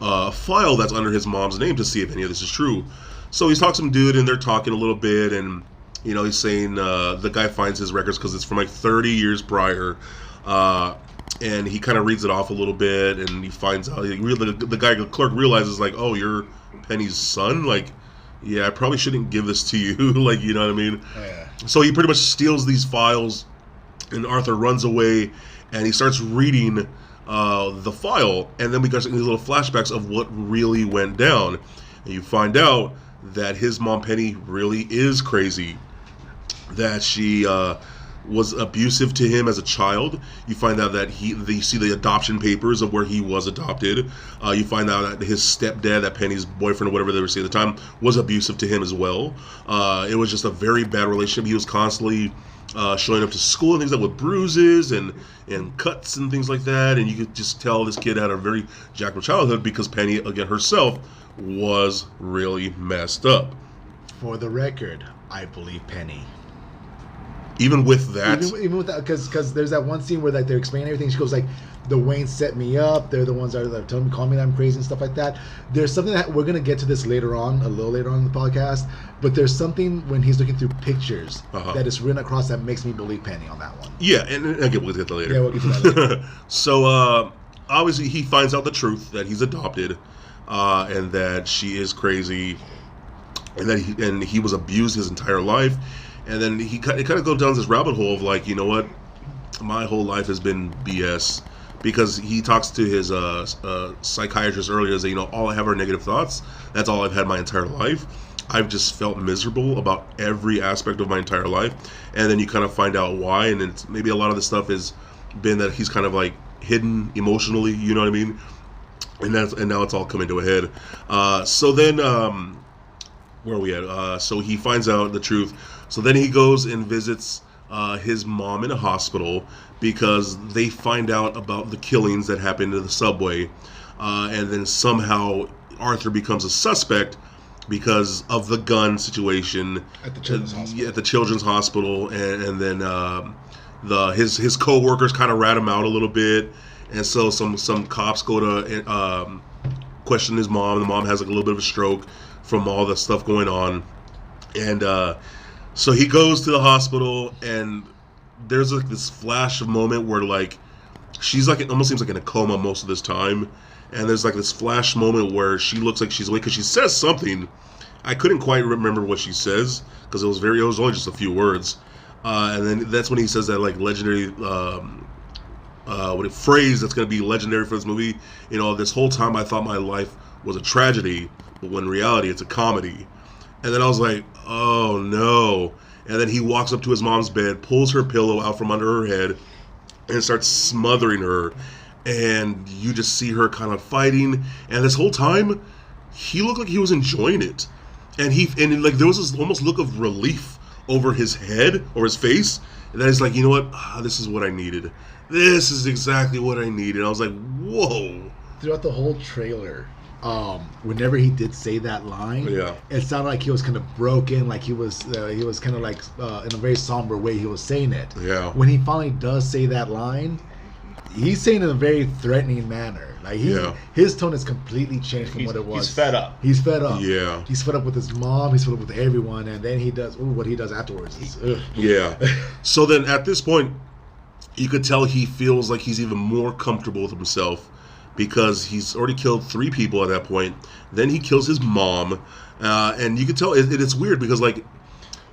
a file that's under his mom's name to see if any of this is true. So he's talking to some dude, and they're talking a little bit, and he's saying the guy finds his records because it's from like 30 years prior. And he kind of reads it off a little bit, and he finds out the clerk realizes like, oh, you're Penny's son, like. Yeah, I probably shouldn't give this to you, like, you know what I mean? Yeah. So he pretty much steals these files, and Arthur runs away, and he starts reading the file, and then we got these little flashbacks of what really went down. And you find out that his mom, Penny, really is crazy, that she was abusive to him as a child. You find out that you see the adoption papers of where he was adopted. You find out that his stepdad, that Penny's boyfriend or whatever they were saying at the time, was abusive to him as well. It was just a very bad relationship. He was constantly showing up to school and things like with bruises and cuts and things like that. And you could just tell this kid had a very jacked up childhood because Penny, again, herself, was really messed up. For the record, I believe Penny. Even with that, even with that, because there's that one scene where like they're explaining everything. She goes like, "The Waynes set me up. They're the ones that are telling me, calling me that I'm crazy and stuff like that." There's something that we're gonna get to this later on, a little later on in the podcast. But there's something when he's looking through pictures that is written across that makes me believe Penny on that one. Yeah, and again, we'll get to that later. Yeah, we'll get to that later. So obviously, he finds out the truth that he's adopted, and that she is crazy, and that he was abused his entire life. And then it kind of goes down this rabbit hole of like, you know what, my whole life has been BS, because he talks to his psychiatrist earlier, saying, all I have are negative thoughts. That's all I've had my entire life. I've just felt miserable about every aspect of my entire life. And then you kind of find out why, and it's maybe a lot of the stuff has been that he's kind of like hidden emotionally, you know what I mean? And now it's all coming to a head. So then, where are we at? So he finds out the truth. So then he goes and visits his mom in a hospital because they find out about the killings that happened in the subway. And then somehow Arthur becomes a suspect because of the gun situation At the children's hospital. At the children's hospital. And then his co-workers kind of rat him out a little bit. And so some cops go to question his mom. The mom has like a little bit of a stroke from all the stuff going on. And so he goes to the hospital, and there's like this flash of moment where like she's like, it almost seems like in a coma most of this time. And there's like this flash moment where she looks like she's awake because she says something. I couldn't quite remember what she says because it was only just a few words. And then that's when he says that like legendary phrase that's going to be legendary for this movie. You know, this whole time I thought my life was a tragedy, but when in reality it's a comedy. And then I was like, oh no. And then he walks up to his mom's bed, pulls her pillow out from under her head, and starts smothering her. And you just see her kind of fighting. And this whole time, he looked like he was enjoying it. And like there was this almost look of relief over his head, or his face. And then he's like, you know what? This is what I needed. This is exactly what I needed. And I was like, whoa. Throughout the whole trailer, whenever he did say that line, it sounded like he was kind of broken, like he was kind of like in a very somber way he was saying it. Yeah. When he finally does say that line, he's saying it in a very threatening manner. Like his tone has completely changed from what it was. He's fed up. He's fed up. Yeah. He's fed up with his mom. He's fed up with everyone, and then he does what he does afterwards. Yeah. So then at this point, you could tell he feels like he's even more comfortable with himself because he's already killed 3 people at that point. Then he kills his mom, and you could tell it's weird because like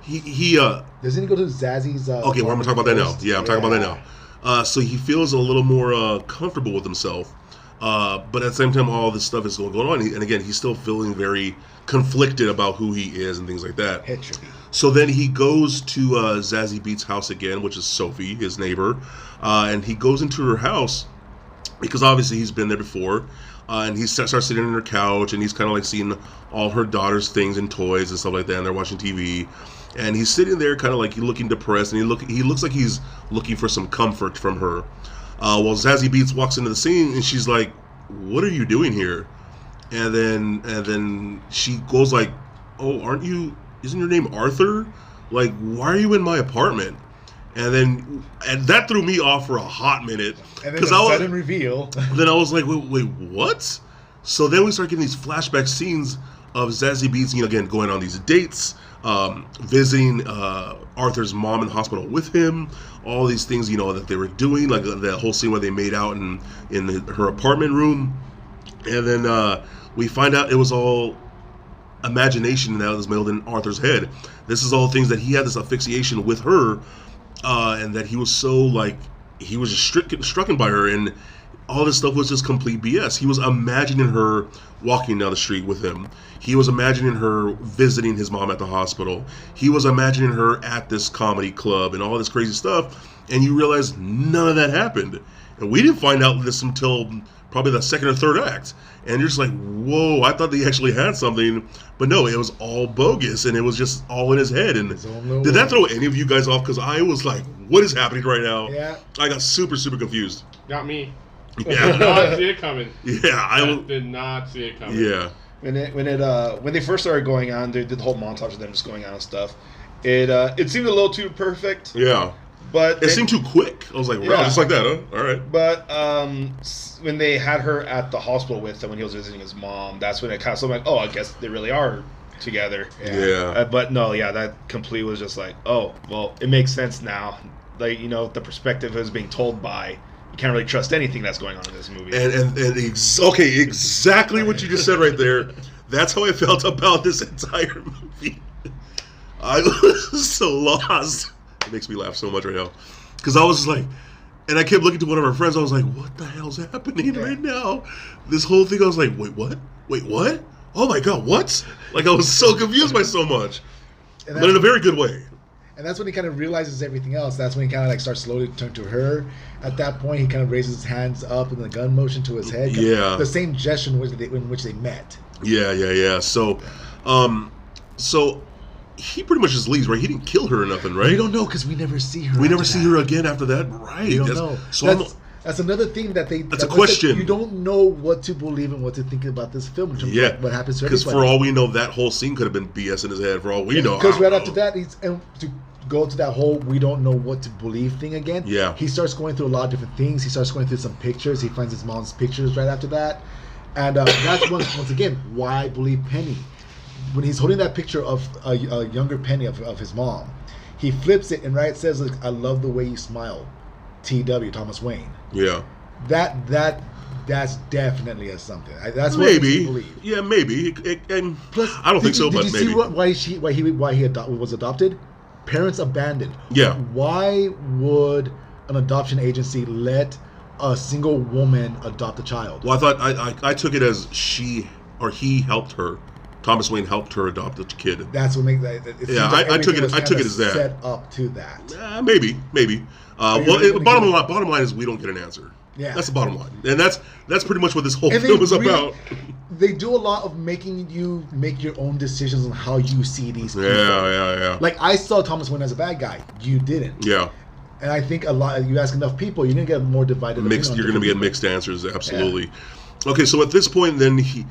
he doesn't he go to Zazzy's? Okay, well, I'm gonna talk about that now. Yeah, I'm talking about that now. So he feels a little more comfortable with himself, but at the same time, all this stuff is going on, and again, he's still feeling very conflicted about who he is and things like that. So then he goes to Zazie Beetz' house again, which is Sophie, his neighbor, and he goes into her house because obviously he's been there before, and he starts sitting on her couch, and he's kind of like seeing all her daughter's things and toys and stuff like that, and they're watching TV. And he's sitting there kind of like looking depressed, and he looks like he's looking for some comfort from her. Well, Zazie Beetz walks into the scene, and she's like, "What are you doing here?" And then she goes like, "Oh, isn't your name Arthur? Like, why are you in my apartment?" And that threw me off for a hot minute. And then a sudden reveal. Then I was like, wait, what? So then we start getting these flashback scenes of Zazie Beetz, again, going on these dates, visiting Arthur's mom in the hospital with him, all these things, that they were doing, like that whole scene where they made out in her apartment room. And then we find out it was all imagination that was mailed in Arthur's head. This is all things that he had this asphyxiation with her, and that he was so, like, he was just struck by her, and all this stuff was just complete BS. He was imagining her walking down the street with him. He was imagining her visiting his mom at the hospital. He was imagining her at this comedy club and all this crazy stuff. And you realize none of that happened. And we didn't find out this until probably the second or third act. And you're just like, whoa, I thought they actually had something. But no, it was all bogus, and it was just all in his head. And did that throw any of you guys off? Because I was like, what is happening right now? Yeah. I got super, super confused. Got me. Yeah. Did not see it coming. Yeah, I did not see it coming. Yeah. When they first started going on, they did the whole montage of them just going on and stuff. It seemed a little too perfect. Yeah. But it seemed too quick. I was like, wow, just like that, huh? All right. But when they had her at the hospital with him when he was visiting his mom, that's when it kind of seemed like, oh, I guess they really are together. Yeah. But no, that completely was just like, oh, well, it makes sense now. Like, the perspective is being told by. You can't really trust anything that's going on in this movie. Okay, exactly what you just said right there. That's how I felt about this entire movie. I was so lost. It makes me laugh so much right now. Because I was just like, and I kept looking to one of our friends. I was like, what the hell's happening right now? This whole thing, I was like, wait, what? Wait, what? Oh my God, what? Like, I was so confused by so much. But in a very good way. And that's when he kind of realizes everything else. That's when he kind of like starts slowly to turn to her. At that point, he kind of raises his hands up in the gun motion to his head. Yeah. The same gesture in which they met. Yeah. So he pretty much just leaves, right? He didn't kill her or nothing, right? We don't know because we never see her. We never see her again after that, right? We don't know. So that's another thing that they. That's a question. You don't know what to believe and what to think about this film. In terms of what happens to everybody. Because for all we know, that whole scene could have been BS in his head. For all we know. Because right after that, to go to that whole we don't know what to believe thing again. Yeah. He starts going through a lot of different things. He starts going through some pictures. He finds his mom's pictures right after that, and that's once again why I believe Penny. When he's holding that picture of a younger Penny of his mom, he flips it and it says, like, "I love the way you smile." TW, Thomas Wayne. Yeah. That's definitely a something. That's what Maybe. I believe. Yeah, maybe. Plus, I don't think so, but did maybe. you see why he was adopted? Parents abandoned. Yeah. Why would an adoption agency let a single woman adopt a child? Well, I thought I took it as he helped her. Thomas Wayne helped her adopt a kid. That's what makes that. Yeah, I took it as that. Set up to that. Maybe. Bottom line is we don't get an answer. Yeah, that's the bottom line, and that's pretty much what this whole and film is about. They do a lot of making you make your own decisions on how you see these people. Yeah. Like I saw Thomas Wayne as a bad guy. You didn't. Yeah. And I think you ask enough people, you're gonna get more divided. Mixed. You're gonna get mixed answers. Absolutely. Yeah. Okay, so at this point, I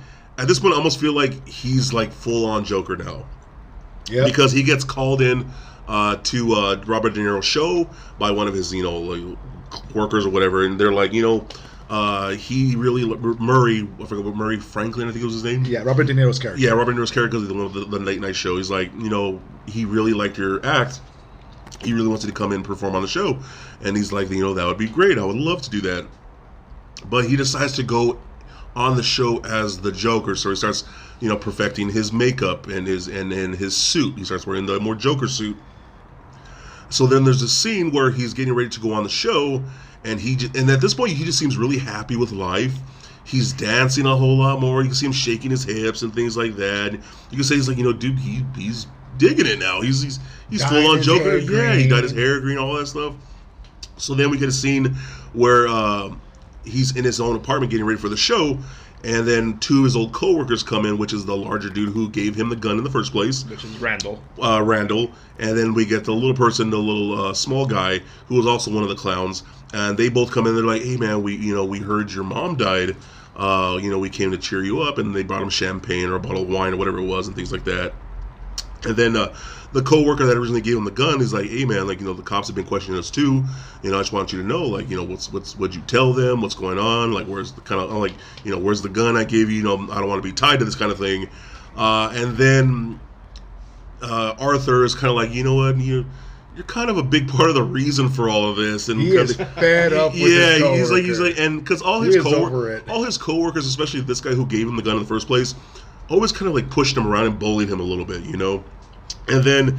almost feel like he's like full on Joker now. Yeah. Because he gets called in to Robert De Niro's show by one of his like, workers or whatever, and they're like, he really Murray. I forget what Murray Franklin, I think was his name. Yeah, Robert De Niro's character. Yeah, Robert De Niro's character is the one of the late night show. He's like, he really liked your act. He really wants you to come in and perform on the show, and he's like, that would be great. I would love to do that. But he decides to go on the show as the Joker, so he starts, perfecting his makeup and his suit. He starts wearing the more Joker suit. So then there's a scene where he's getting ready to go on the show, and at this point he just seems really happy with life. He's dancing a whole lot more. You can see him shaking his hips and things like that. You can say he's like, dude, he's digging it now. He's full on Joker. Yeah, he dyed his hair green, all that stuff. So then we get a scene where he's in his own apartment getting ready for the show, and then two of his old co-workers come in, which is the larger dude who gave him the gun in the first place, which is Randall. And then we get the little person, the little small guy, who was also one of the clowns, and they both come in. They're like, "Hey man, we heard your mom died. We came to cheer you up," and they brought him champagne or a bottle of wine or whatever it was, and things like that. And then the co-worker that originally gave him the gun is like, "Hey man, the cops have been questioning us too. I just want you to know, what'd you tell them? What's going on? Where's the where's the gun I gave you? I don't want to be tied to this kind of thing." And then Arthur is kind of like, you're kind of a big part of the reason for all of this, and he is fed up with his coworker. he's like, and because all his coworkers, especially this guy who gave him the gun in the first place, always kind of pushed him around and bullied him a little bit, And then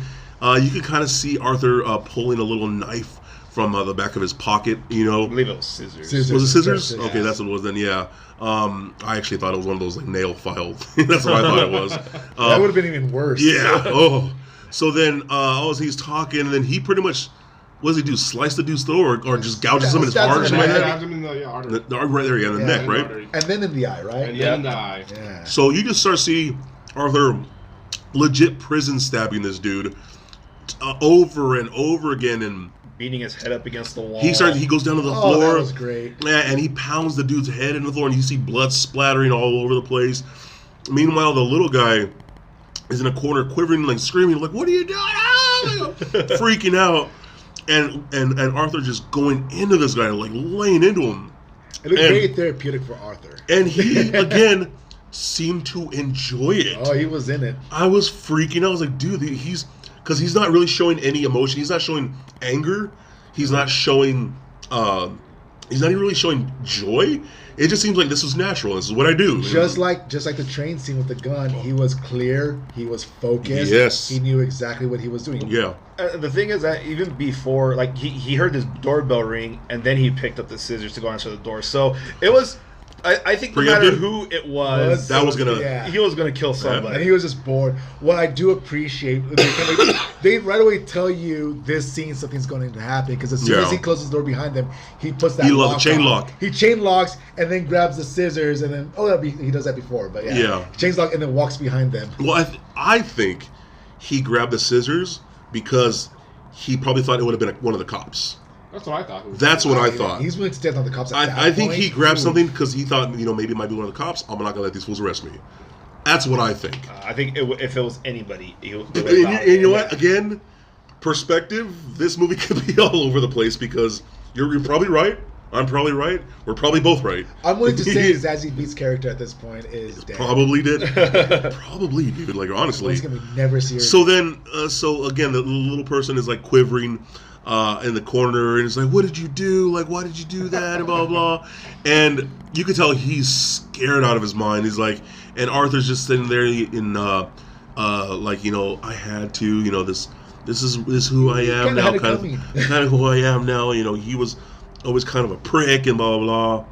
you can kind of see Arthur pulling a little knife from the back of his pocket, I believe it was scissors. Was it scissors? Okay, that's what it was then, yeah. I actually thought it was one of those nail files. That's what I thought it was. That would have been even worse. Yeah. Oh. So then, as he's talking, and then he pretty much, what does he do? Slice the dude's throat, or just gouges him in his heart or something like that? Him in the artery. Right there, the neck, right? And then in the eye, right? And then in the eye. Yeah. So you just start seeing Arthur legit prison stabbing this dude over and over again, and beating his head up against the wall. He goes down to the floor. That was great. Yeah, and he pounds the dude's head into the floor, and you see blood splattering all over the place. Meanwhile, the little guy is in a corner, quivering, screaming, "What are you doing?" Freaking out, and Arthur just going into this guy, laying into him. It looked very therapeutic for Arthur, and he again seemed to enjoy it. Oh, he was in it. I was freaking out. I was like, dude, because he's not really showing any emotion. He's not showing anger. He's not showing. He's not even really showing joy. It just seems like this was natural. This is what I do. Just like the train scene with the gun, he was clear. He was focused. Yes. He knew exactly what he was doing. Yeah. The thing is that even before, he heard this doorbell ring, and then he picked up the scissors to go answer the door. So it was. I think no matter who it was, he was gonna kill somebody, and he was just bored. What I do appreciate, they right away tell you this scene something's going to happen, because as soon as he closes the door behind them, he puts that chain lock. He chain locks and then grabs the scissors, and then he does that before, but chains lock and then walks behind them. Well, I think he grabbed the scissors because he probably thought it would have been one of the cops. That's what I thought. That's what I thought. He's willing to stand on the cops. I think he grabbed something because he thought, maybe it might be one of the cops. I'm not gonna let these fools arrest me. That's what I think. I think if it was anybody, and you know what? Again, perspective. This movie could be all over the place because you're probably right. I'm probably right. We're probably both right. I'm willing to say Zazie Beetz' character at this point is dead. Probably did. Probably, dude. Honestly. He's gonna never see her. So then, so again, the little person is quivering. in the corner, and it's like, what did you do? Like, why did you do that? And blah, blah, blah. And you can tell he's scared out of his mind. He's like, and Arthur's just sitting there in, like, you know, I had to, you know, this is who I am now, kind of who I am now. You know, he was always kind of a prick and blah, blah, blah.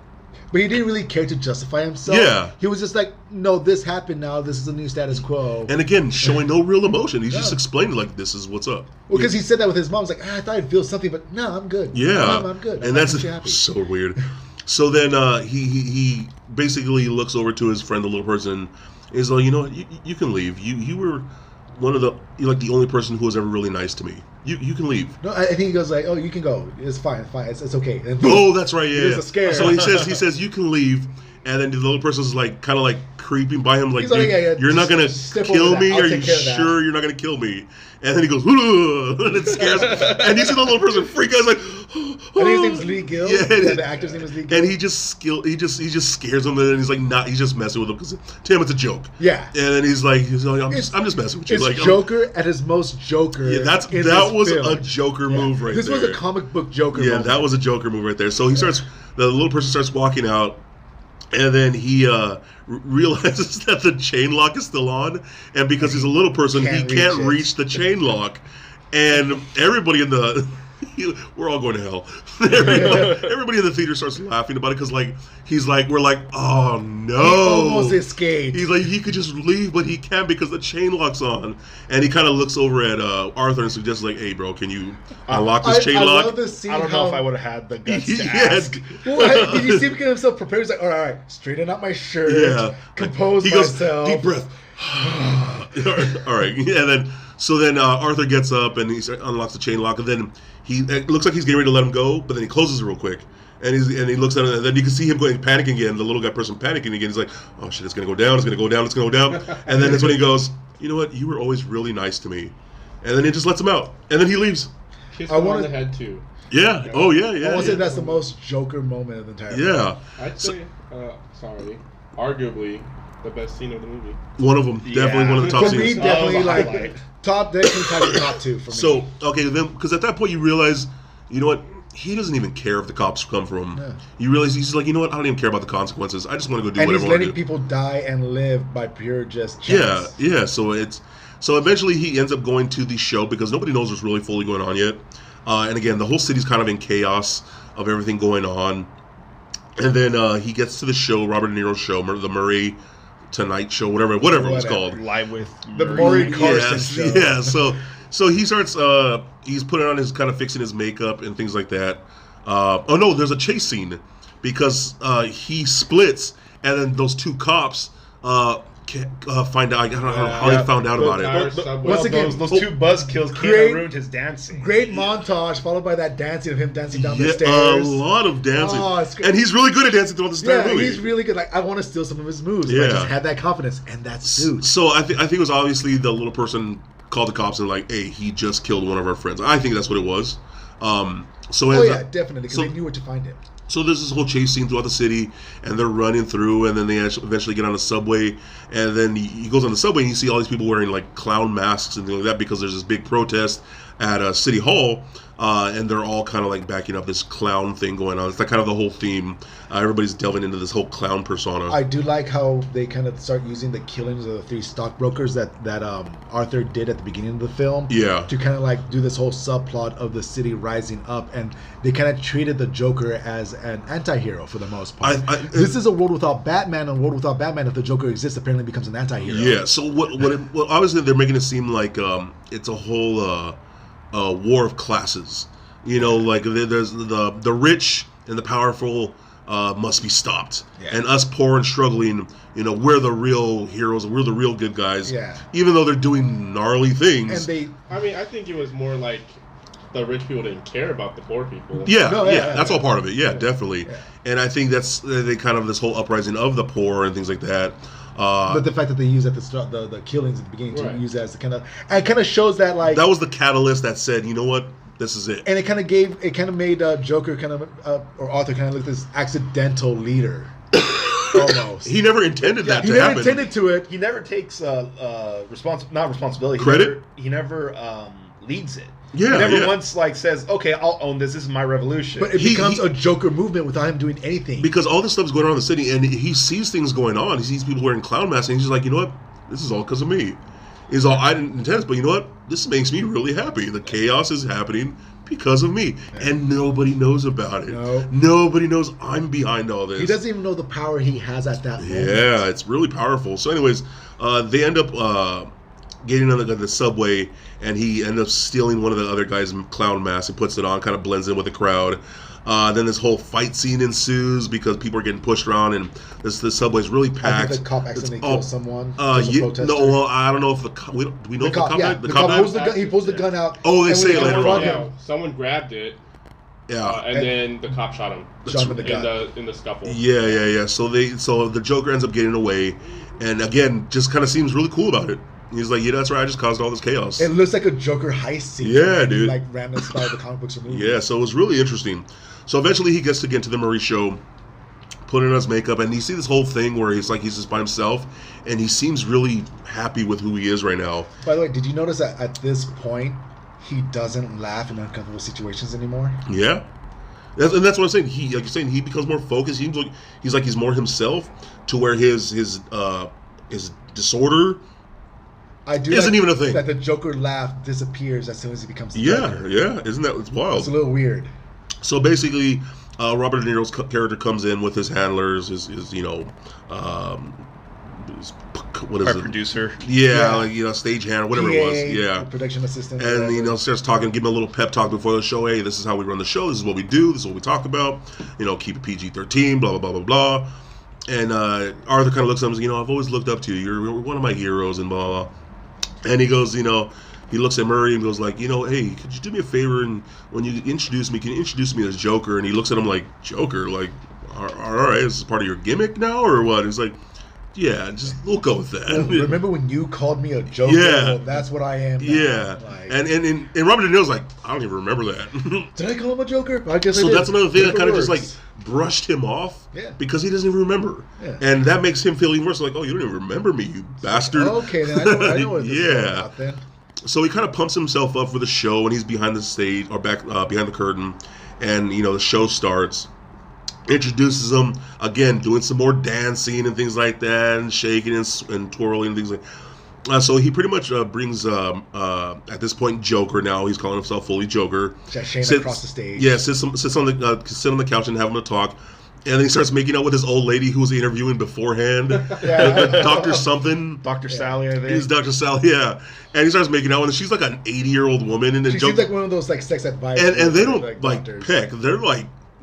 But he didn't really care to justify himself. Yeah. He was just like, no, this happened now. This is the new status quo. And again, showing no real emotion. He's just explaining, like, this is what's up. Well, because he said that with his mom. He's like, I thought I'd feel something, but no, I'm good. Yeah. Mom, I'm good. And that's so weird. So then he basically looks over to his friend, the little person, and he's like, you know what, you can leave. You were you're like the only person who was ever really nice to me. You can leave. No, I think he goes like, oh, you can go. It's fine. It's okay. And oh, that's right. Yeah. It's a scare. So he says you can leave, and then the little person's like kind of like creeping by him, like, like, yeah, you're not gonna kill me. Are you sure you're not gonna kill me? And then he goes, and it scares him. And you see the little person freak out. He's like, I think his name's Lee Gill. Yeah, the actor's name is Lee Gill. And he just scares him, and he's like, he's just messing with him because to him it's a joke. Yeah. And then he's like I'm just messing with you. It's like, Joker at his most Joker. Yeah, that was a Joker move right there. This was a comic book Joker. Yeah, that was a Joker move right there. So the little person starts walking out. And then he realizes that the chain lock is still on, and because he's a little person, he can't reach the chain lock. And everybody we're all going to hell. Everybody in the theater starts laughing about it because, like, we're like, oh no, he almost escaped. He's like, he could just leave, but he can't because the chain lock's on. And he kind of looks over at Arthur and suggests, like, hey, bro, can you unlock this chain lock? Love this scene. I don't know if I would have had the guts to ask. Well, did you see him get himself prepared? He's like, all right, straighten out my shirt, compose myself. He goes, deep breath. All right, and then. So then Arthur gets up and he unlocks the chain lock, and then it looks like he's getting ready to let him go, but then he closes it real quick, and he looks at it, and then you can see him panicking again. The little guy person panicking again. He's like, "Oh shit, it's gonna go down. It's gonna go down. It's gonna go down." And then that's when he goes, "You know what? You were always really nice to me," and then he just lets him out, and then he leaves. Kiss him on the head too. Yeah. Oh yeah. I want to say that's the most Joker moment of the entire movie. Yeah. I'd say, arguably the best scene of the movie. One of them, definitely one of the top scenes. For me, definitely top two for me. So okay, then because at that point you realize, you know what, he doesn't even care if the cops come for him. Yeah. You realize he's like, you know what, I don't even care about the consequences. I just want to go do whatever I want to do. And he's letting people die and live by pure just chance. Yeah. So eventually he ends up going to the show because nobody knows what's really fully going on yet. And again, the whole city's kind of in chaos of everything going on. And then he gets to the show, Robert De Niro's show, the Murray Tonight Show, whatever it was called. Live with the Maury Carson show. Yeah, so he starts, he's putting on his, kind of fixing his makeup and things like that. Oh no, there's a chase scene because he splits, and then those two cops find out. I don't know how they found out about it. Once again, those two buzzkills came and ruined his dancing. Great montage followed by that dancing of him dancing down the stairs. A lot of dancing, and he's really good at dancing throughout this entire movie. He's really good. Like, I want to steal some of his moves. Yeah, I just had that confidence, and that suit. So I think it was obviously the little person called the cops and like, hey, he just killed one of our friends. I think that's what it was. Definitely, because they knew where to find him. So there's this whole chase scene throughout the city, and they're running through, and then they eventually get on a subway, and then he goes on the subway, and you see all these people wearing like clown masks and things like that because there's this big protest at City Hall, and they're all kind of like backing up this clown thing going on. It's like kind of the whole theme. Everybody's delving into this whole clown persona. I do like how they kind of start using the killings of the three stockbrokers that Arthur did at the beginning of the film. Yeah. To kind of like do this whole subplot of the city rising up, and they kind of treated the Joker as an anti-hero for the most part. This is a world without Batman, and a world without Batman, if the Joker exists, apparently becomes an anti-hero. Yeah. So what obviously they're making it seem like it's a whole war of classes. You know, like there's the rich and the powerful must be stopped, and us poor and struggling, you know, we're the real heroes, we're the real good guys. Yeah. Even though they're doing gnarly things. And I think it was more like the rich people didn't care about the poor people. Yeah, that's all part of it. Yeah, definitely. Yeah. And I think that's they kind of this whole uprising of the poor and things like that. But the fact that they use at the start, the killings at the beginning to use that as it kind of shows that like that was the catalyst that said, you know what, this is it. And it kind of made Joker or Arthur kind of look this accidental leader. Almost. He never intended that to happen. He never intended to it. He never takes not responsibility. Credit? He never leads it. Yeah, He never yeah. once like says, "Okay, I'll own this. This is my revolution." But it becomes a Joker movement without him doing anything. Because all this stuff's going on in the city, and he sees things going on. He sees people wearing clown masks, and he's just like, you know what? This is all because of me. He's all, I didn't intend this, but you know what? This makes me really happy. The chaos is happening because of me, and nobody knows about it. No. Nobody knows I'm behind all this. He doesn't even know the power he has at that moment. Yeah, it's really powerful. So, anyways, they end up getting on the subway, and he ends up stealing one of the other guy's clown masks. He puts it on, kind of blends in with the crowd. Then this whole fight scene ensues because people are getting pushed around, and the subway's really packed. I think the cop accidentally kills someone. Well, I don't know if the cop. Do we know if the cop? Yeah, the cop died? pulls the gun. He pulls the gun out. Oh, they and say when it later confront on. him, Yeah, someone grabbed it. Yeah, And then the cop shot him. Shot him in the gun. In the scuffle. Yeah. So the Joker ends up getting away, and again, just kind of seems really cool about it. He's like, yeah, that's right. I just caused all this chaos. It looks like a Joker heist scene. Yeah, dude. Like random style of the comic books or movies. Yeah, so it was really interesting. So eventually he gets to get to the Murray show, put in his makeup, and you see this whole thing where he's just by himself, and he seems really happy with who he is right now. By the way, did you notice that at this point he doesn't laugh in uncomfortable situations anymore? Yeah. And that's what I'm saying. He becomes more focused. He's more himself, to where his disorder isn't even a thing. That the Joker laugh disappears as soon as he becomes the Joker. Yeah. Isn't that, it's wild? It's a little weird. So basically, Robert De Niro's character comes in with his handlers, his what is Our it? producer. Yeah, like, stage hand, whatever PA, it was. Yeah. Production assistant. And, whatever. starts talking, give him a little pep talk before the show. Hey, this is how we run the show. This is what we do. This is what we talk about. Keep it PG-13, blah, blah, blah, blah, blah. And Arthur kind of looks at him and says, I've always looked up to you. You're one of my heroes, and blah, blah, blah. And he goes, he looks at Murray and goes like, hey, could you do me a favor, and when you introduce me, can you introduce me as Joker? And he looks at him like, Joker? Like, all right, is this part of your gimmick now, or what? He's like, yeah, we'll go with that. Well, remember when you called me a Joker? Yeah. Well, that's what I am now. Yeah. Like, And Robert De Niro's like, I don't even remember that. did I call him a Joker? I guess I So did. that's another thing that Joker kind of just works. brushed him off. Yeah. Because he doesn't even remember. Yeah. And that makes him feel even worse. Like, oh, you don't even remember me, you bastard. Okay, then I know what this is all Yeah. about then. So he kind of pumps himself up for the show, and he's behind the stage, or back behind the curtain, and the show starts. Introduces him again, doing some more dancing and things like that, and shaking and twirling and things like. So he pretty much brings at this point Joker. Now he's calling himself fully Joker. Shane across the stage. Yeah, sits on the couch and have him a talk. And then he starts making out with this old lady who was interviewing beforehand. Dr. something. Dr. Sally, I think. He's Dr. Sally, yeah. And he starts making out with her. She's like an 80-year-old woman. And then She seems like one of those sex advisors. and they don't doctors. peck. They're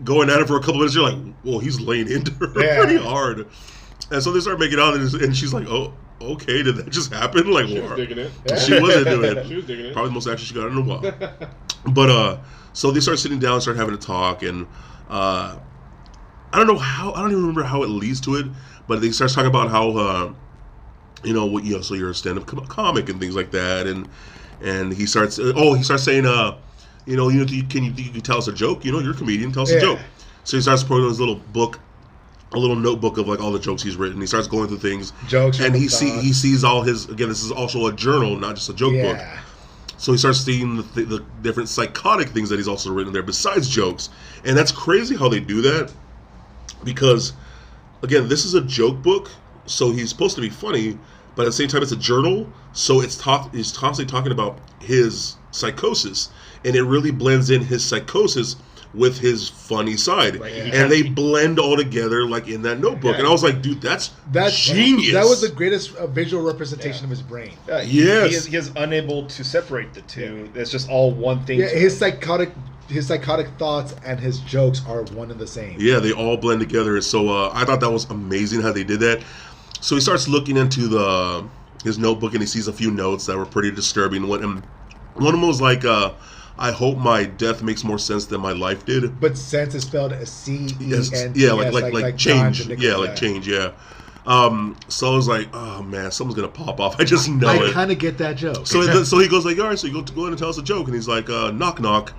going at it for a couple minutes. You're like, well, he's laying into her pretty hard. And so they start making out, and she's like, oh, okay, did that just happen? Like, She was digging it. She was into it. She was digging it. Probably the most action she got in a while. But so they start sitting down, start having a talk, and I don't even remember how it leads to it, but they start talking about how so you're a stand-up comic and things like that, and he starts saying can you tell us a joke? You're a comedian, tell us a joke. So he starts putting his little book, a little notebook of all the jokes he's written. He starts going through things, Jokes, and he sees all his, again, this is also a journal, not just a joke book. So he starts seeing the different psychotic things that he's also written there besides jokes, and that's crazy how they do that, because again, this is a joke book, so he's supposed to be funny, but at the same time it's a journal, so he's constantly talking about his psychosis, and it really blends in his psychosis with his funny side, and they blend all together in that notebook. And I was like, dude, that's genius. That was the greatest visual representation of his brain. Yes. He is unable to separate the two. It's just all one thing. Yeah, his psychotic thoughts and his jokes are one and the same. Yeah, they all blend together. So I thought that was amazing how they did that. So he starts looking into his notebook, and he sees a few notes that were pretty disturbing. One of them was like, I hope my death makes more sense than my life did. But sense is spelled as C-E-N-T-S. Yeah, like change. Yeah, like change, yeah. So I was like, oh man, someone's going to pop off. I just know it. I kind of get that joke. So he goes like, all right, so you go in and tell us a joke. And he's like, knock, knock.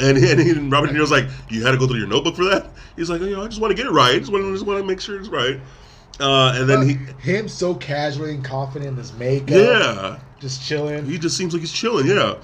And Robert De Niro's like, you had to go through your notebook for that? He's like, I just want to get it right. I just want to make sure it's right. And then him so casually and confident in his makeup. Yeah. Just chilling. He just seems like he's chilling, yeah.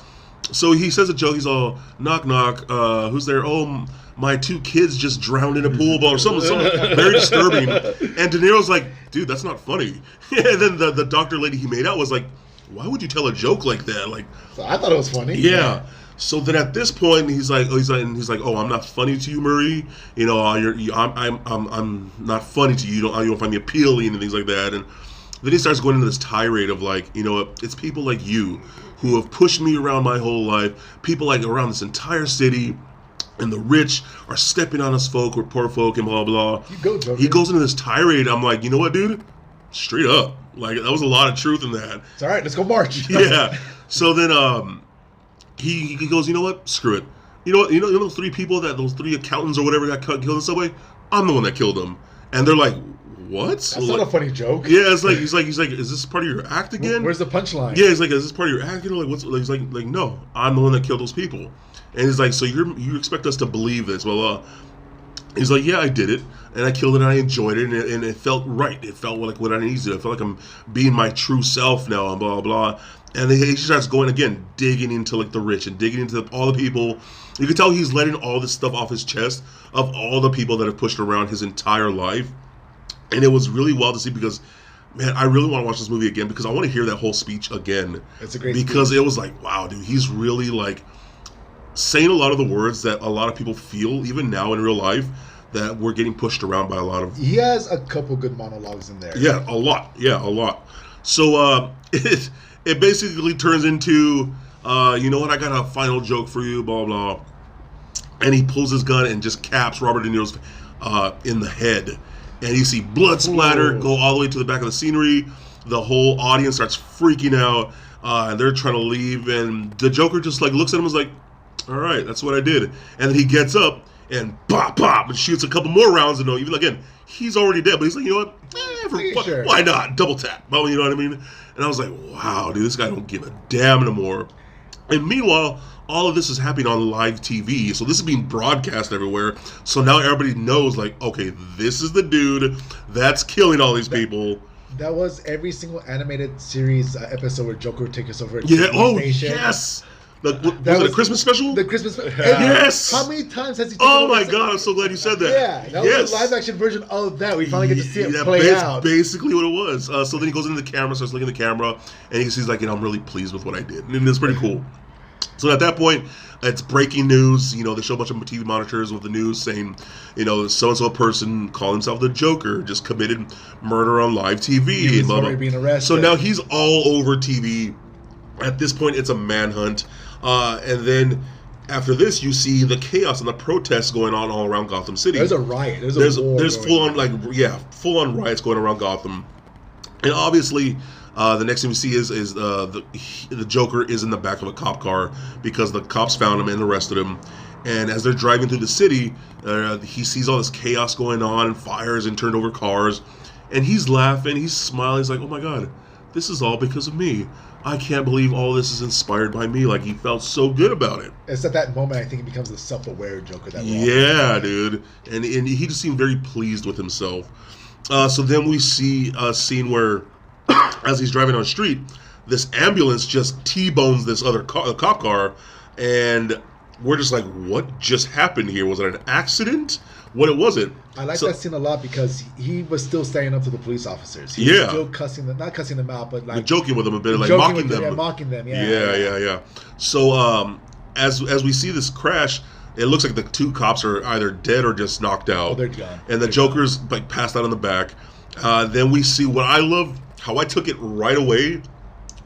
So he says a joke. He's all, knock, knock. Who's there? Oh, my 2 kids just drowned in a pool ball or something very disturbing. And De Niro's like, dude, that's not funny. And then the doctor lady he made out was like, why would you tell a joke like that? Like, So I thought it was funny. yeah. So then at this point he's like, oh, I'm not funny to you, Murray. You know, I'm not funny to you. You don't find me appealing and things like that. And then he starts going into this tirade of like, you know, it's people like you who have pushed me around my whole life. People like around this entire city. And the rich are stepping on us folk or poor folk and blah, blah. He goes into this tirade. I'm like, you know what, dude? Straight up. Like, that was a lot of truth in that. It's all right. Let's go march. Yeah. So then he goes, you know what? Screw it. You know those 3 people, those 3 accountants or whatever got killed in the subway? I'm the one that killed them. And they're like, what? That's not a funny joke. Yeah, it's like he's like, is this part of your act again? Where's the punchline? Yeah, he's like, is this part of your act? You know, like what's? He's like, no, I'm the one that killed those people. And he's like, so you expect us to believe this? Well, he's like, yeah, I did it, and I killed it, and I enjoyed it, and it felt right. It felt like what I needed to. I felt like I'm being my true self now, and blah, blah, blah. And then he starts going again, digging into like the rich and digging into all the people. You can tell he's letting all this stuff off his chest of all the people that have pushed around his entire life. And it was really wild to see because, man, I really want to watch this movie again because I want to hear that whole speech again. It's a great because speech. It was like, wow, dude, he's really like saying a lot of the words that a lot of people feel even now in real life that we're getting pushed around by a lot of. He has a couple good monologues in there. Yeah, a lot. Yeah, a lot. So it basically turns into, you know what, I got a final joke for you, blah, blah. And he pulls his gun and just caps Robert De Niro's in the head. And you see blood splatter go all the way to the back of the scenery. The whole audience starts freaking out. And they're trying to leave. And the Joker just like looks at him and is like, all right, that's what I did. And then he gets up and pop, pop, and shoots a couple more rounds. And even again, he's already dead. But he's like, you know what? Sure. Why not? Double tap. Well, you know what I mean? And I was like, wow, dude, this guy don't give a damn anymore. And meanwhile, all of this is happening on live TV. So this is being broadcast everywhere. So now everybody knows, like, okay, this is the dude that's killing all these people. That was every single animated series episode where Joker takes over. Yeah. Oh, station. yes. Was it a Christmas special? The Christmas special. Yes. How many times has he taken Oh over my God, I'm so glad you said that. Yeah, that was a live action version of that. We finally get to see it play out. Basically what it was. So then he goes into the camera, starts looking at the camera, and he's like, I'm really pleased with what I did. And it's pretty cool. So at that point, it's breaking news. You know, they show a bunch of TV monitors with the news saying, you know, so-and-so person called himself the Joker just committed murder on live TV. He was already being arrested. So now he's all over TV. At this point, it's a manhunt. And then after this, you see the chaos and the protests going on all around Gotham City. There's a riot. There's full on riots going around Gotham. And obviously, the next thing we see is the Joker is in the back of a cop car because the cops found him and arrested him. And as they're driving through the city, he sees all this chaos going on and fires and turned over cars. And he's laughing, he's smiling, he's like, oh my God, this is all because of me. I can't believe all this is inspired by me. Like, he felt so good about it. It's at that moment I think he becomes the self-aware Joker. Yeah, dude. And he just seemed very pleased with himself. So then we see a scene where, as he's driving on the street, this ambulance just T-bones this other cop car, and we're just like, what just happened here? Was it an accident? What was it? I like that scene a lot because he was still standing up to the police officers. He was still not cussing them out, but like joking with them a bit, like mocking them. Yeah, mocking them. Yeah. So as we see this crash, it looks like the 2 cops are either dead or just knocked out. Oh, they're gone. And the Joker's like passed out in the back. Then we see what I love, how I took it right away.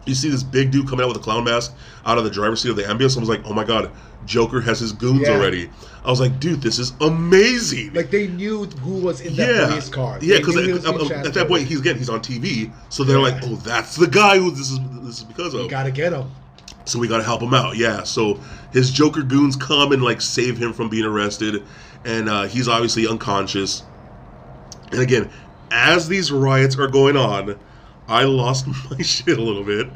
You see this big dude coming out with a clown mask out of the driver's seat of the ambulance. I was like, oh my God, Joker has his goons already. I was like, dude, this is amazing. Like, they knew who was in that police car. Yeah, because at that point, he's on TV. So they're like, oh, that's the guy who this is because of. We gotta get him. So we gotta help him out. Yeah, so his Joker goons come and like save him from being arrested. And he's obviously unconscious. And again, as these riots are going on, I lost my shit a little bit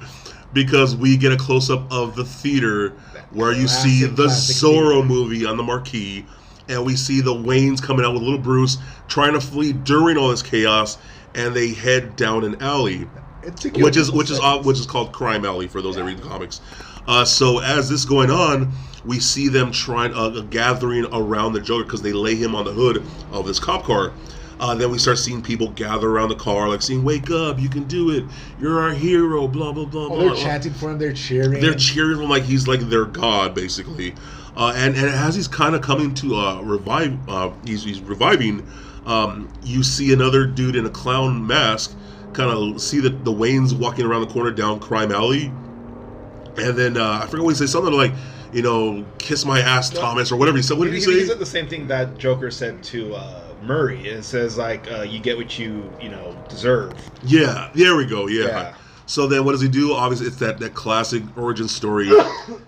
because we get a close-up of the theater where you see the Zorro movie on the marquee, and we see the Waynes coming out with little Bruce trying to flee during all this chaos, and they head down an alley. which is called Crime Alley for those that read the comics. So as this is going on, we see them trying gathering around the Joker because they lay him on the hood of this cop car. Then we start seeing people gather around the car, like saying, "Wake up, you can do it. You're our hero." Blah blah blah. They're chanting for him. They're cheering. They're cheering him like he's like their god, basically. And as he's kind of coming to revive, he's reviving. You see another dude in a clown mask, kind of see the Waynes walking around the corner down Crime Alley, and then I forget what he says, something like, "Kiss my ass, Thomas," or whatever he said. What did he say? He said the same thing that Joker said to Murray. It says like, "You get what you deserve." Yeah, there we go. Yeah. So then what does he do? Obviously, it's that classic origin story.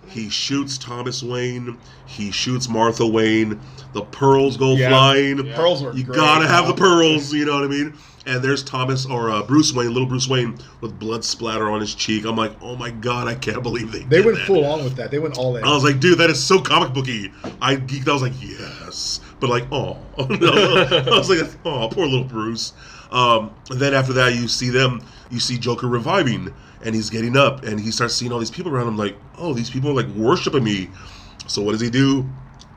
He shoots Thomas Wayne. He shoots Martha Wayne. The pearls go flying. Yeah. Pearls were You great. gotta have the pearls, you know what I mean? And there's Thomas, or Bruce Wayne, little Bruce Wayne, with blood splatter on his cheek. I'm like, oh my god, I can't believe they did went that. full on with that. They went all in. I was like, dude, that is so comic booky. I geeked. I was like, yes. But like, oh. I was like, oh, poor little Bruce. Then after that, you see Joker reviving, and he's getting up, and he starts seeing all these people around him, like, oh, these people are like worshiping me. So what does he do?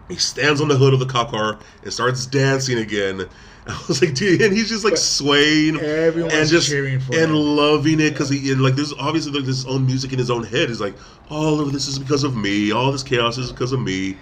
He stands on the hood of the cop car and starts dancing again. I was like, dude, and he's just like swaying Everyone's and just cheering for and him. loving it because there's obviously like this own music in his own head. He's like, all of this is because of me. All this chaos is because of me.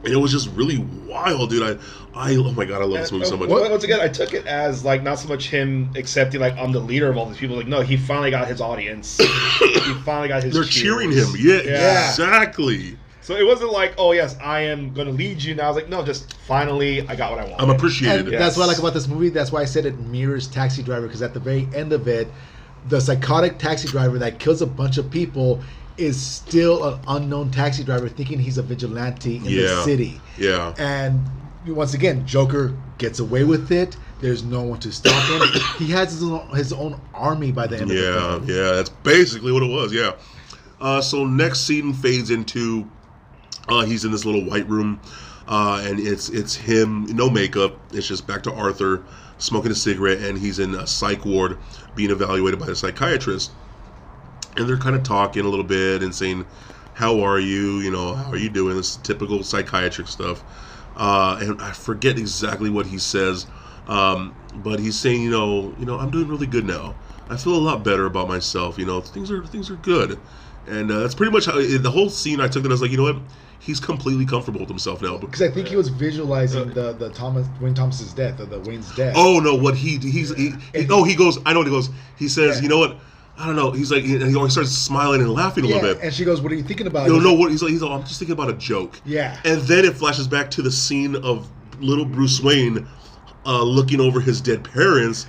And it was just really wild, dude. Oh my god, I love this movie so much. Once again, I took it as like not so much him accepting like I'm the leader of all these people. Like no, he finally got his audience. He finally got his. They're cheering him. Yeah, exactly. So it wasn't like, oh yes, I am going to lead you now. I was like, no, just finally, I got what I wanted. I'm appreciated. And that's what I like about this movie. That's why I said it mirrors Taxi Driver, because at the very end of it, the psychotic taxi driver that kills a bunch of people is still an unknown taxi driver thinking he's a vigilante in the city. Yeah. And once again, Joker gets away with it. There's no one to stop him. He has his own army by the end of the film. Yeah, that's basically what it was, yeah. So next scene fades into... he's in this little white room, and it's him, no makeup. It's just back to Arthur, smoking a cigarette, and he's in a psych ward being evaluated by a psychiatrist. And they're kind of talking a little bit and saying, how are you? How are you doing? This typical psychiatric stuff. And I forget exactly what he says, but he's saying, I'm doing really good now. I feel a lot better about myself. Things are good. And that's pretty much how the whole scene. I took it as like, you know what? He's completely comfortable with himself now. Because I think he was visualizing the Wayne Thomas's death, or the Wayne's death. Oh no! What he goes. I know what he goes. He says, you know what? I don't know. He's like, he always starts smiling and laughing a little bit. And she goes, "What are you thinking about?" No, what he's like, I'm just thinking about a joke. Yeah. And then it flashes back to the scene of little Bruce Wayne looking over his dead parents,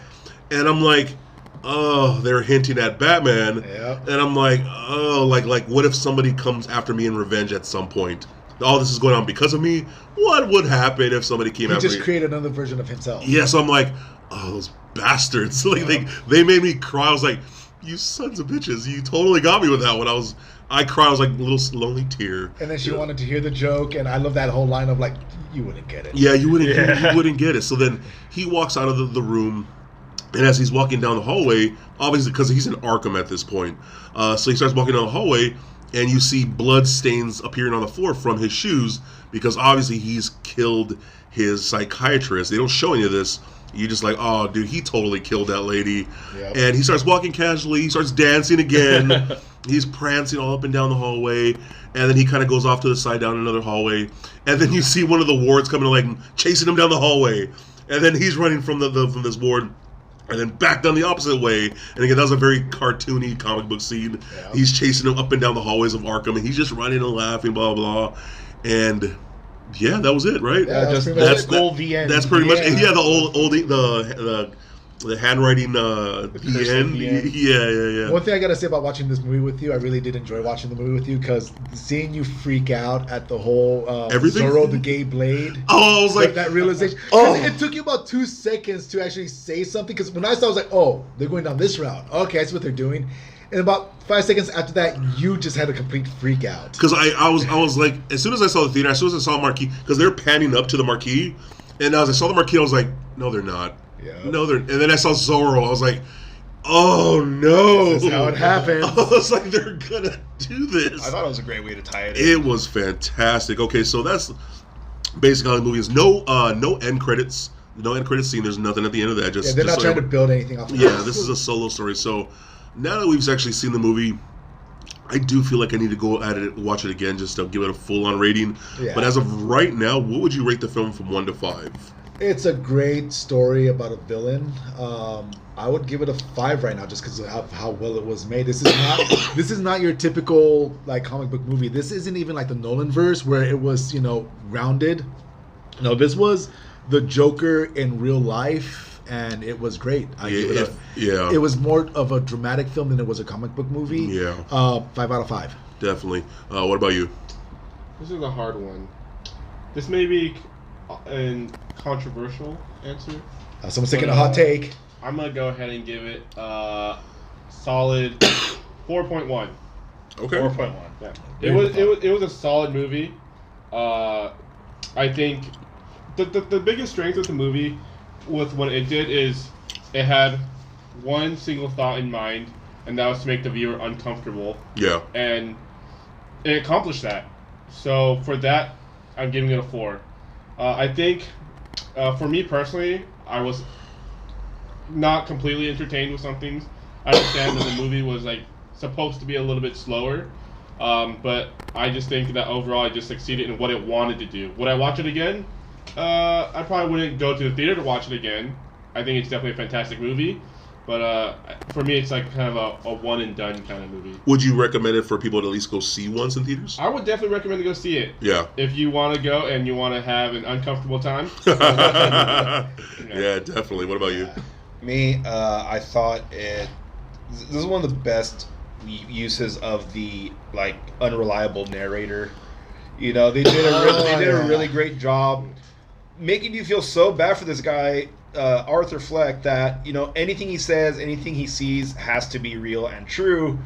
and I'm like, oh, they're hinting at Batman. Yep. And I'm like, oh, like what if somebody comes after me in revenge at some point? All this is going on because of me. What would happen if somebody came after me? He just created another version of himself. Yeah, so I'm like, oh, those bastards. Like they made me cry. I was like, you sons of bitches, you totally got me with that one. I cried. I was like a little lonely tear. And then she wanted to hear the joke, and I love that whole line of like, you wouldn't get it. Yeah, you wouldn't get it. So then he walks out of the room. And as he's walking down the hallway, obviously because he's in Arkham at this point, so he starts walking down the hallway, and you see blood stains appearing on the floor from his shoes, because obviously he's killed his psychiatrist. They don't show any of this. You're just like, oh, dude, he totally killed that lady. Yep. And he starts walking casually. He starts dancing again. He's prancing all up and down the hallway. And then he kind of goes off to the side down another hallway. And then you see one of the wards coming, like chasing him down the hallway. And then he's running from this ward. And then back down the opposite way. And again, that was a very cartoony comic book scene. Yeah. He's chasing him up and down the hallways of Arkham, and he's just running and laughing, blah, blah, blah. And yeah, that was it, right? Yeah, that's the end. That's pretty much, the handwriting, the end. Yeah. One thing I gotta say about watching this movie with you, I really did enjoy watching the movie with you, because seeing you freak out at the whole Zorro the Gay Blade. Oh, I was like that realization. It took you about 2 seconds to actually say something, because when I saw, I was like, oh, they're going down this route. Okay, I see what they're doing. And about 5 seconds after that, you just had a complete freak out. Because I was like, as soon as I saw the theater, as soon as I saw the marquee, because they're panning up to the marquee, and as I saw the marquee, I was like, no, they're not. Yeah. No, and then I saw Zorro. I was like, oh no! This is how it happens. I was like, they're gonna do this. I thought it was a great way to tie it in. It was fantastic. Okay, so that's basically how the movie is. No end credits. No end credits scene. There's nothing at the end of that. They're not trying to build anything off of Yeah, this is a solo story. So now that we've actually seen the movie, I do feel like I need to go at it, watch it again, just to give it a full-on rating. Yeah. But as of right now, what would you rate the film from 1 to 5? It's a great story about a villain. I would give it a 5 right now, just because of how well it was made. This is not your typical like comic book movie. This isn't even like the Nolan verse where it was rounded. No, this was the Joker in real life, and it was great. It was more of a dramatic film than it was a comic book movie. Yeah. 5 out of 5. Definitely. What about you? This is a hard one. This may be a controversial answer. Someone's taking a hot take. I'm gonna go ahead and give it solid 4.1. Okay. 4.1. Yeah. It was a solid movie. I think the biggest strength of the movie with what it did is it had one single thought in mind, and that was to make the viewer uncomfortable. Yeah. And it accomplished that. So for that, I'm giving it a 4. I think for me personally, I was not completely entertained with some things. I understand that the movie was like supposed to be a little bit slower, but I just think that overall it just succeeded in what it wanted to do. Would I watch it again? I probably wouldn't go to the theater to watch it again. I think it's definitely a fantastic movie, but for me it's like kind of a one and done kind of movie. Would you recommend it for people to at least go see once in theaters? I would definitely recommend to go see it. Yeah. If you want to go and you want to have an uncomfortable time. Yeah, definitely. What about you? Me, I thought this is one of the best uses of the like unreliable narrator. They did a really great job making you feel so bad for this guy, Arthur Fleck, that anything he says, anything he sees has to be real and true.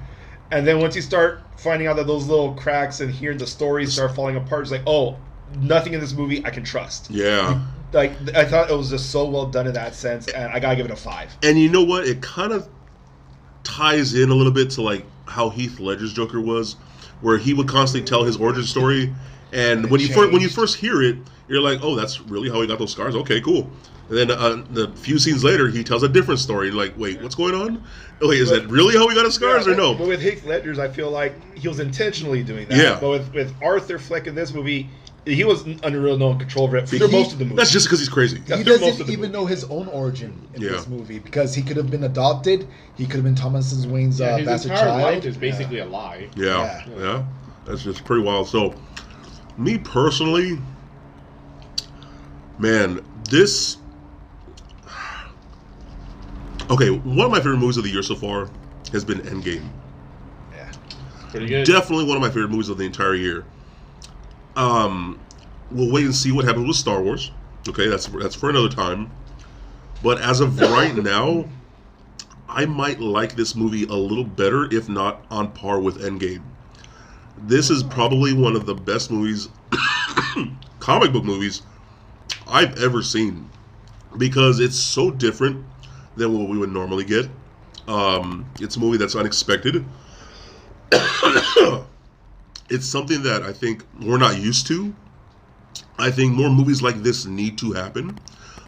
And then once you start finding out that those little cracks and hearing the stories start falling apart, it's like, oh, nothing in this movie I can trust. Yeah. Like, I thought it was just so well done in that sense, and I gotta give it a 5. And you know what? It kind of ties in a little bit to like how Heath Ledger's Joker was, where he would constantly tell his origin story, and when you first hear it, you're like, oh, that's really how he got those scars? Okay, cool. And then the few scenes later, he tells a different story. You're like, wait, what's going on? Wait, is that really how he got his scars or no? But with Heath Ledger's, I feel like he was intentionally doing that. Yeah. But with Arthur Fleck in this movie, he was under real no control of it through most of the movie. That's just because he's crazy. He doesn't even know his own origin in this movie, because he could have been adopted. He could have been Thomas Wayne's his bastard entire child. life is basically a lie. Yeah. That's just pretty wild. So, me personally, man, this... Okay, one of my favorite movies of the year so far has been Endgame. Yeah. Pretty good. Definitely one of my favorite movies of the entire year. We'll wait and see what happens with Star Wars. Okay, that's for another time. But as of right now, I might like this movie a little better, if not on par with Endgame. This is probably one of the best movies, comic book movies, I've ever seen, because it's so different than what we would normally get. It's a movie that's unexpected. It's something that I think we're not used to. I think more movies like this need to happen.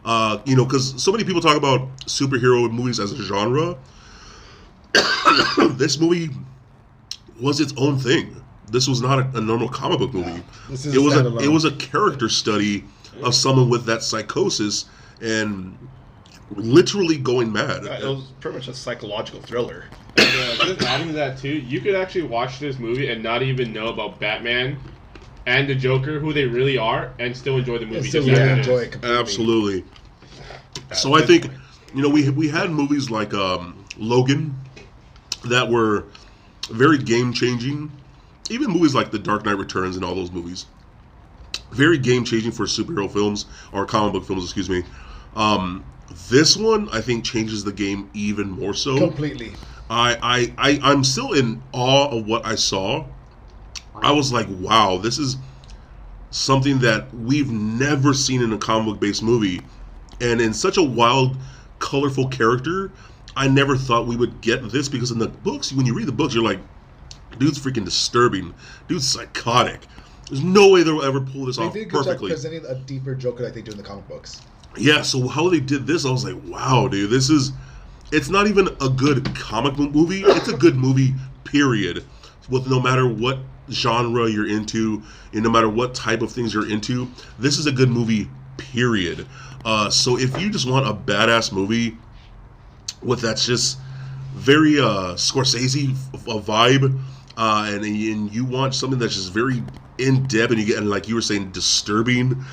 Because so many people talk about superhero movies as a genre. This movie was its own thing. This was not a normal comic book movie. It was a character study of someone with that psychosis and literally going mad. It was pretty much a psychological thriller. Just adding to that too, you could actually watch this movie and not even know about Batman and the Joker, who they really are, and still enjoy the movie. Enjoy it completely. Absolutely. So I think, we had movies like Logan that were very game-changing. Even movies like The Dark Knight Returns and all those movies. Very game-changing for superhero films, or comic book films, excuse me. This one, I think, changes the game even more so. Completely. I'm still in awe of what I saw. I was like, wow, this is something that we've never seen in a comic book based movie, and in such a wild, colorful character. I never thought we would get this, because in the books, when you read the books, you're like, dude's freaking disturbing. Dude's psychotic. There's no way they'll ever pull this off They did a good job perfectly. presenting a deeper Joker like they do in the comic books. Yeah, so how they did this, I was like, wow, dude, this is... It's not even a good comic book movie. It's a good movie, period. With no matter what genre you're into, and no matter what type of things you're into, this is a good movie, period. So if you just want a badass movie with that's just very Scorsese vibe, and you want something that's just very in-depth, and you get, and like you were saying, disturbing,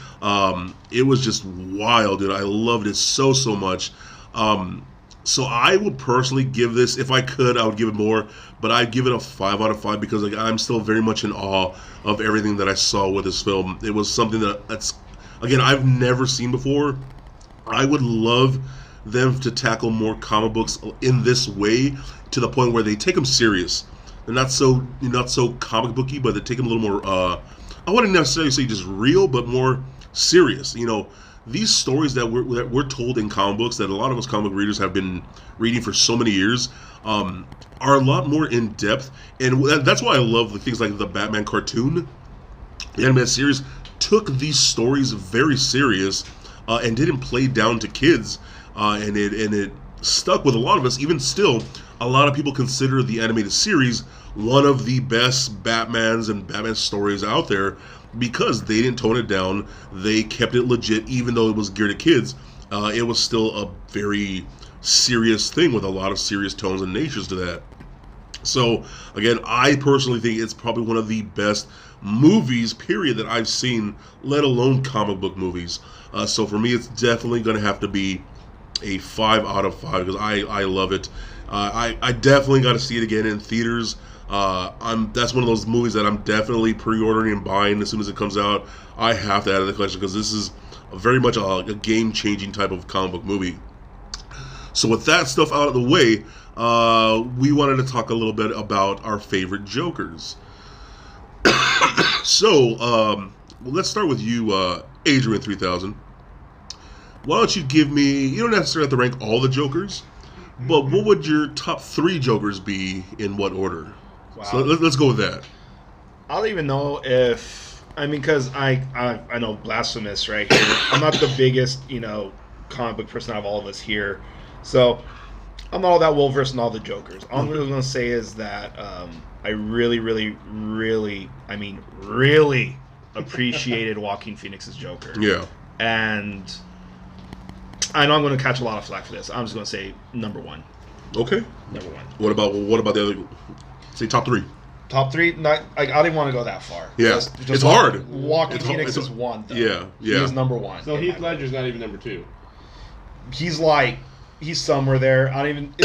it was just wild, dude. I loved it so much. So I would personally give this, if I could, I would give it more, but I'd give it a 5 out of 5, because like, I'm still very much in awe of everything that I saw with this film. It was something that's, again, I've never seen before. I would love them to tackle more comic books in this way, to the point where they take them serious. They're not so comic booky, but they take them a little more, I wouldn't necessarily say just real, but more serious. You know, these stories that we're told in comic books, that a lot of us comic book readers have been reading for so many years, are a lot more in depth, and that's why I love the things like the Batman cartoon. The animated series took these stories very serious, and didn't play down to kids, and it stuck with a lot of us. Even still, a lot of people consider the animated series one of the best Batmans and Batman stories out there, because they didn't tone it down. They kept it legit, even though it was geared at kids. It was still a very serious thing with a lot of serious tones and natures to that. So, again, I personally think it's probably one of the best movies, period, that I've seen, let alone comic book movies. So for me, it's definitely going to have to be a 5 out of 5, because I love it. I definitely got to see it again in theaters. That's one of those movies that I'm definitely pre-ordering and buying as soon as it comes out. I have to add to the collection, because this is very much a game-changing type of comic book movie. So with that stuff out of the way, we wanted to talk a little bit about our favorite Jokers. So, well, let's start with you, Adrian 3000. Why don't you give me, you don't necessarily have to rank all the Jokers, but what would your top 3 Jokers be, in what order? Wow. So let's go with that. I don't even know if, I mean, because I know blasphemous right here. I'm not the biggest, comic book person out of all of us here. So I'm not all that well versed in all the Jokers. All I'm really going to say is that I really appreciated Joaquin Phoenix's Joker. Yeah. And I know I'm going to catch a lot of flack for this. I'm just going to say number 1. Okay. Number 1. What about the other? Say top 3. Top 3? I didn't want to go that far. Yeah. It's hard. Joaquin Phoenix is 1, though. Yeah. He is number 1. So Heath Ledger's not even number 2. He's somewhere there. I don't even.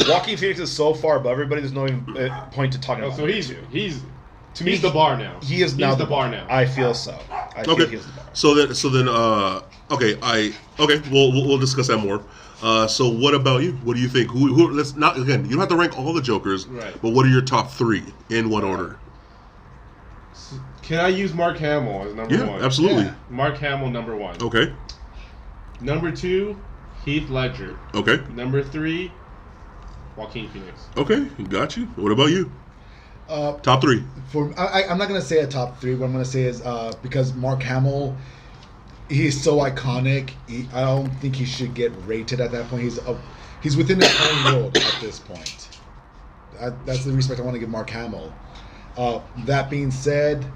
Joaquin Phoenix is so far above everybody. There's no even point to talking about. So he's to me, he's the bar now. He is now the bar now. I feel so. I feel he is the bar. So then, okay. We'll discuss that more. So what about you? What do you think? Who? Let's not, again. You don't have to rank all the Jokers, right? But what are your top 3 in what order? Can I use Mark Hamill as number 1? Yeah, absolutely. Yeah. Mark Hamill, number 1. Okay. Number 2, Heath Ledger. Okay. Number 3, Joaquin Phoenix. Okay, got you. What about you? Top 3. I'm not gonna say a top 3. What I'm gonna say is because Mark Hamill, he's so iconic. I don't think he should get rated at that point. He's within his own world at this point. That's the respect I want to give Mark Hamill. That being said,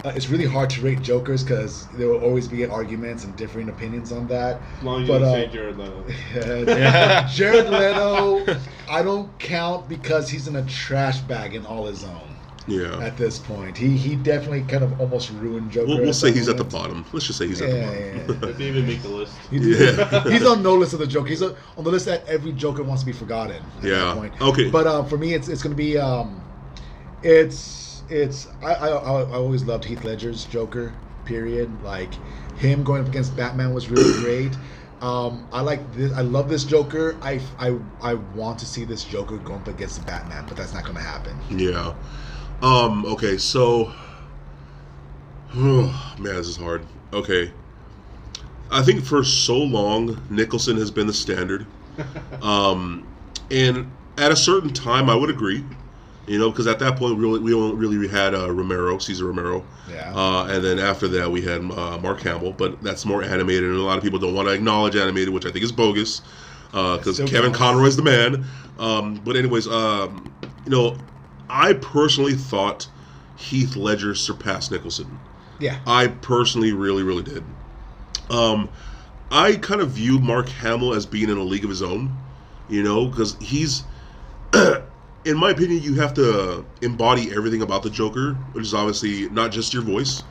it's really hard to rate Jokers because there will always be arguments and differing opinions on that. As long as you say Jared Leto. Jared Leto, I don't count because he's in a trash bag in all his own. Yeah. At this point, he definitely kind of almost ruined Joker. We'll say he's at the bottom. Let's just say he's at the bottom. Doesn't even make the list. He's on no list of the Joker. He's on the list that every Joker wants to be forgotten. At that point. Okay. But for me, it's going to be I always loved Heath Ledger's Joker. Period. Like him going up against Batman was really great. I like this. I love this Joker. I want to see this Joker going up against the Batman, but that's not going to happen. Yeah. Okay, so man, this is hard. Okay. I think for so long Nicholson has been the standard. And at a certain time, I would agree. Because at that point, we only really had Cesar Romero. Yeah. And then after that, we had Mark Hamill, but that's more animated, and a lot of people don't want to acknowledge animated, which I think is bogus, because Kevin Conroy's the man. But anyways, I personally thought Heath Ledger surpassed Nicholson. Yeah. I personally really, really did. I kind of view Mark Hamill as being in a league of his own, because he's... In my opinion, you have to embody everything about the Joker, which is obviously not just your voice,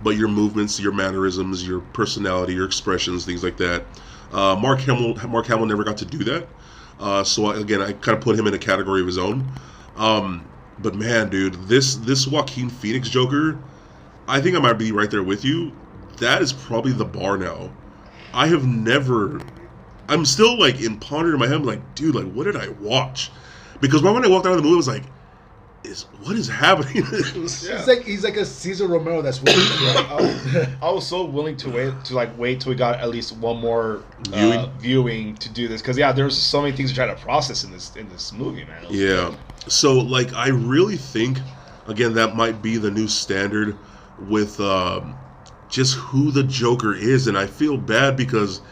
but your movements, your mannerisms, your personality, your expressions, things like that. Mark Hamill never got to do that. So again, I kind of put him in a category of his own. But man, dude, this Joaquin Phoenix Joker, I think I might be right there with you. That is probably the bar now. I'm still like in pondering in my head, I'm like, dude, like what did I watch? Because when I walked out of the movie, I was like, what is happening? He's like a Cesar Romero that's waiting. I was so willing to wait till we got at least one more viewing to do this, because there's so many things to try to process in this movie, man. Yeah. So like I really think, again, that might be the new standard with just who the Joker is, and I feel bad because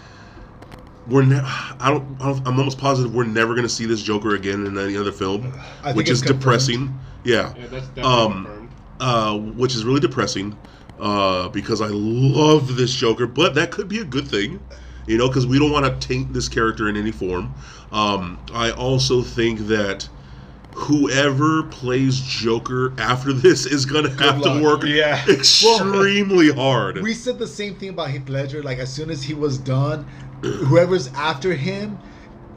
I'm almost positive we're never going to see this Joker again in any other film, which is depressing. Yeah, that's definitely confirmed. Which is really depressing because I love this Joker, but that could be a good thing, because we don't want to taint this character in any form. I also think that whoever plays Joker after this is going to have to work extremely hard. We said the same thing about Heath Ledger. Like, as soon as he was done, whoever's after him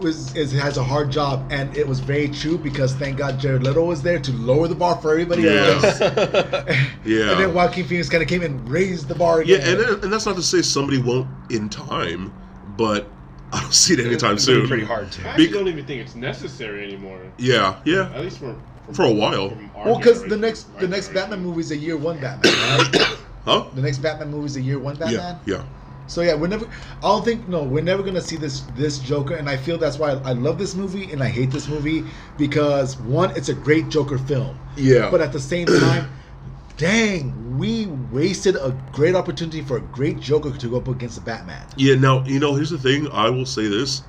has a hard job, and it was very true, because thank God Jared Leto was there to lower the bar for everybody else. Yeah. And then Joaquin Phoenix kind of came and raised the bar again. Yeah, and that's not to say somebody won't in time, but I don't see it anytime soon. Pretty hard to. I actually don't even think it's necessary anymore. Yeah. At least for a while. Well, because the next Batman movie is a year one Batman, right? Huh? The next Batman movie is a year one Batman. Yeah. So we're never gonna see this Joker, and I feel that's why I love this movie and I hate this movie, because one, it's a great Joker film. Yeah. But at the same time, dang, we wasted a great opportunity for a great Joker to go up against the Batman. Yeah. Now here's the thing. I will say this.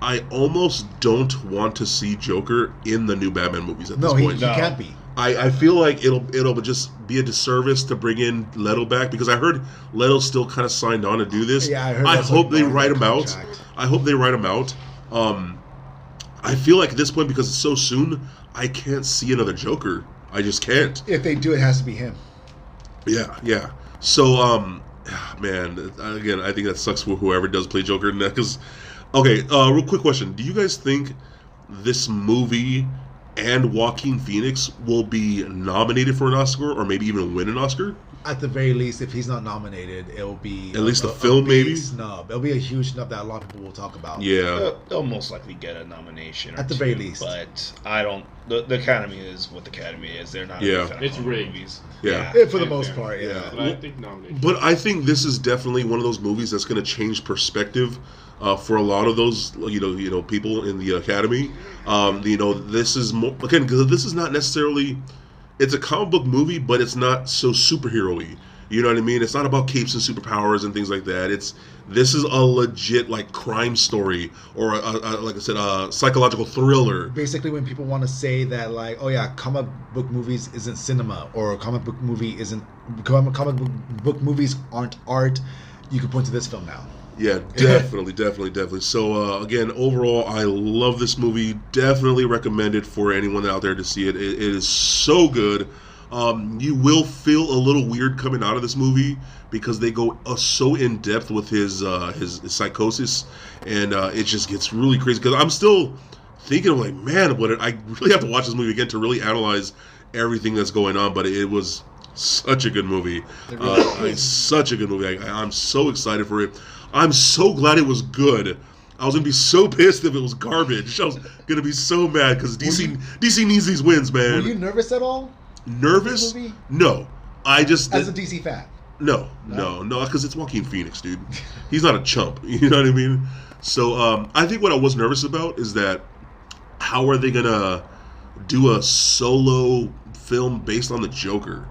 I almost don't want to see Joker in the new Batman movies at this point. He can't be. I feel like it'll just be a disservice to bring in Leto back, because I heard Leto's still kind of signed on to do this. Yeah, I heard. I hope they write him out. I hope they write him out. I feel like at this point, because it's so soon, I can't see another Joker. I just can't. If they do, it has to be him. Yeah. So, man, again, I think that sucks for whoever does play Joker. Because, okay, real quick question: do you guys think this movie and Joaquin Phoenix will be nominated for an Oscar, or maybe even win an Oscar? At the very least, if he's not nominated, it'll be at least the film, maybe snub. It'll be a huge snub that a lot of people will talk about. Yeah, they'll most likely get a nomination at the very least. But I don't. The Academy is what the Academy is. They're not. It's rigged. Yeah, for the most part. Yeah. But I think nomination. But I think this is definitely one of those movies that's going to change perspective for a lot of those people in the Academy. This is more, again, because this is not necessarily. It's a comic book movie, but it's not so superhero-y. You know what I mean? It's not about capes and superpowers and things like that. This is a legit like crime story, or like I said, a psychological thriller. Basically, when people want to say that, like, oh yeah, comic book movies isn't cinema, or comic book movies aren't art, you can point to this film now. Yeah, definitely. So again, overall, I love this movie. Definitely recommend it for anyone out there to see it. It is so good. You will feel a little weird coming out of this movie, because they go so in depth with his psychosis, and it just gets really crazy. Because I'm still thinking, I'm like, man, I really have to watch this movie again to really analyze everything that's going on. But it was such a good movie. It's such a good movie. I'm so excited for it. I'm so glad it was good. I was gonna be so pissed if it was garbage. I was gonna be so mad, because DC needs these wins, man. Were you nervous at all? Nervous? No. I just as a DC fan. No, because it's Joaquin Phoenix, dude. He's not a chump. You know what I mean? So I think what I was nervous about is that how are they gonna do a solo film based on the Joker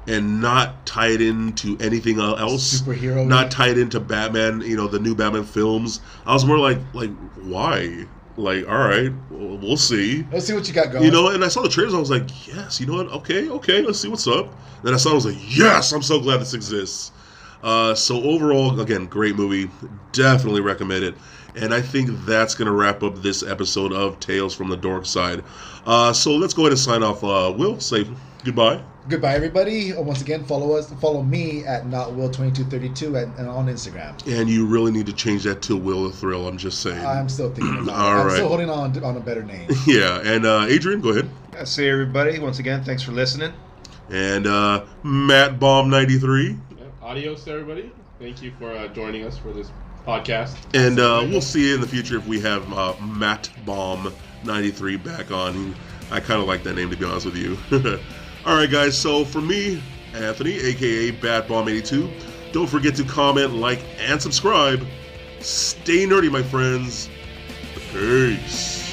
and not tie it into anything else? Superhero. Not tie it into Batman, the new Batman films. I was more like why? Like, all right, we'll see. Let's see what you got going. And I saw the trailers. I was like, yes, you know what? Okay, let's see what's up. Then I saw it, I was like, yes, I'm so glad this exists. So overall, again, great movie. Definitely recommend it. And I think that's going to wrap up this episode of Tales from the Dorkside. So let's go ahead and sign off. Will, say goodbye. Goodbye, everybody. Once again, follow me at NotWill2232 and on Instagram. And you really need to change that to Will the Thrill. I'm just saying. I'm still thinking about All it. I'm right. still holding on a better name. Yeah, and Adrian, go ahead. I say everybody once again, thanks for listening. And Matt Bomb 93. Adios, everybody. Thank you for joining us for this podcast. And we'll see you in the future if we have Matt Bomb 93 back on. I kind of like that name, to be honest with you. All right, guys. So for me, Anthony, aka BatBomb82, don't forget to comment, like, and subscribe. Stay nerdy, my friends. Peace.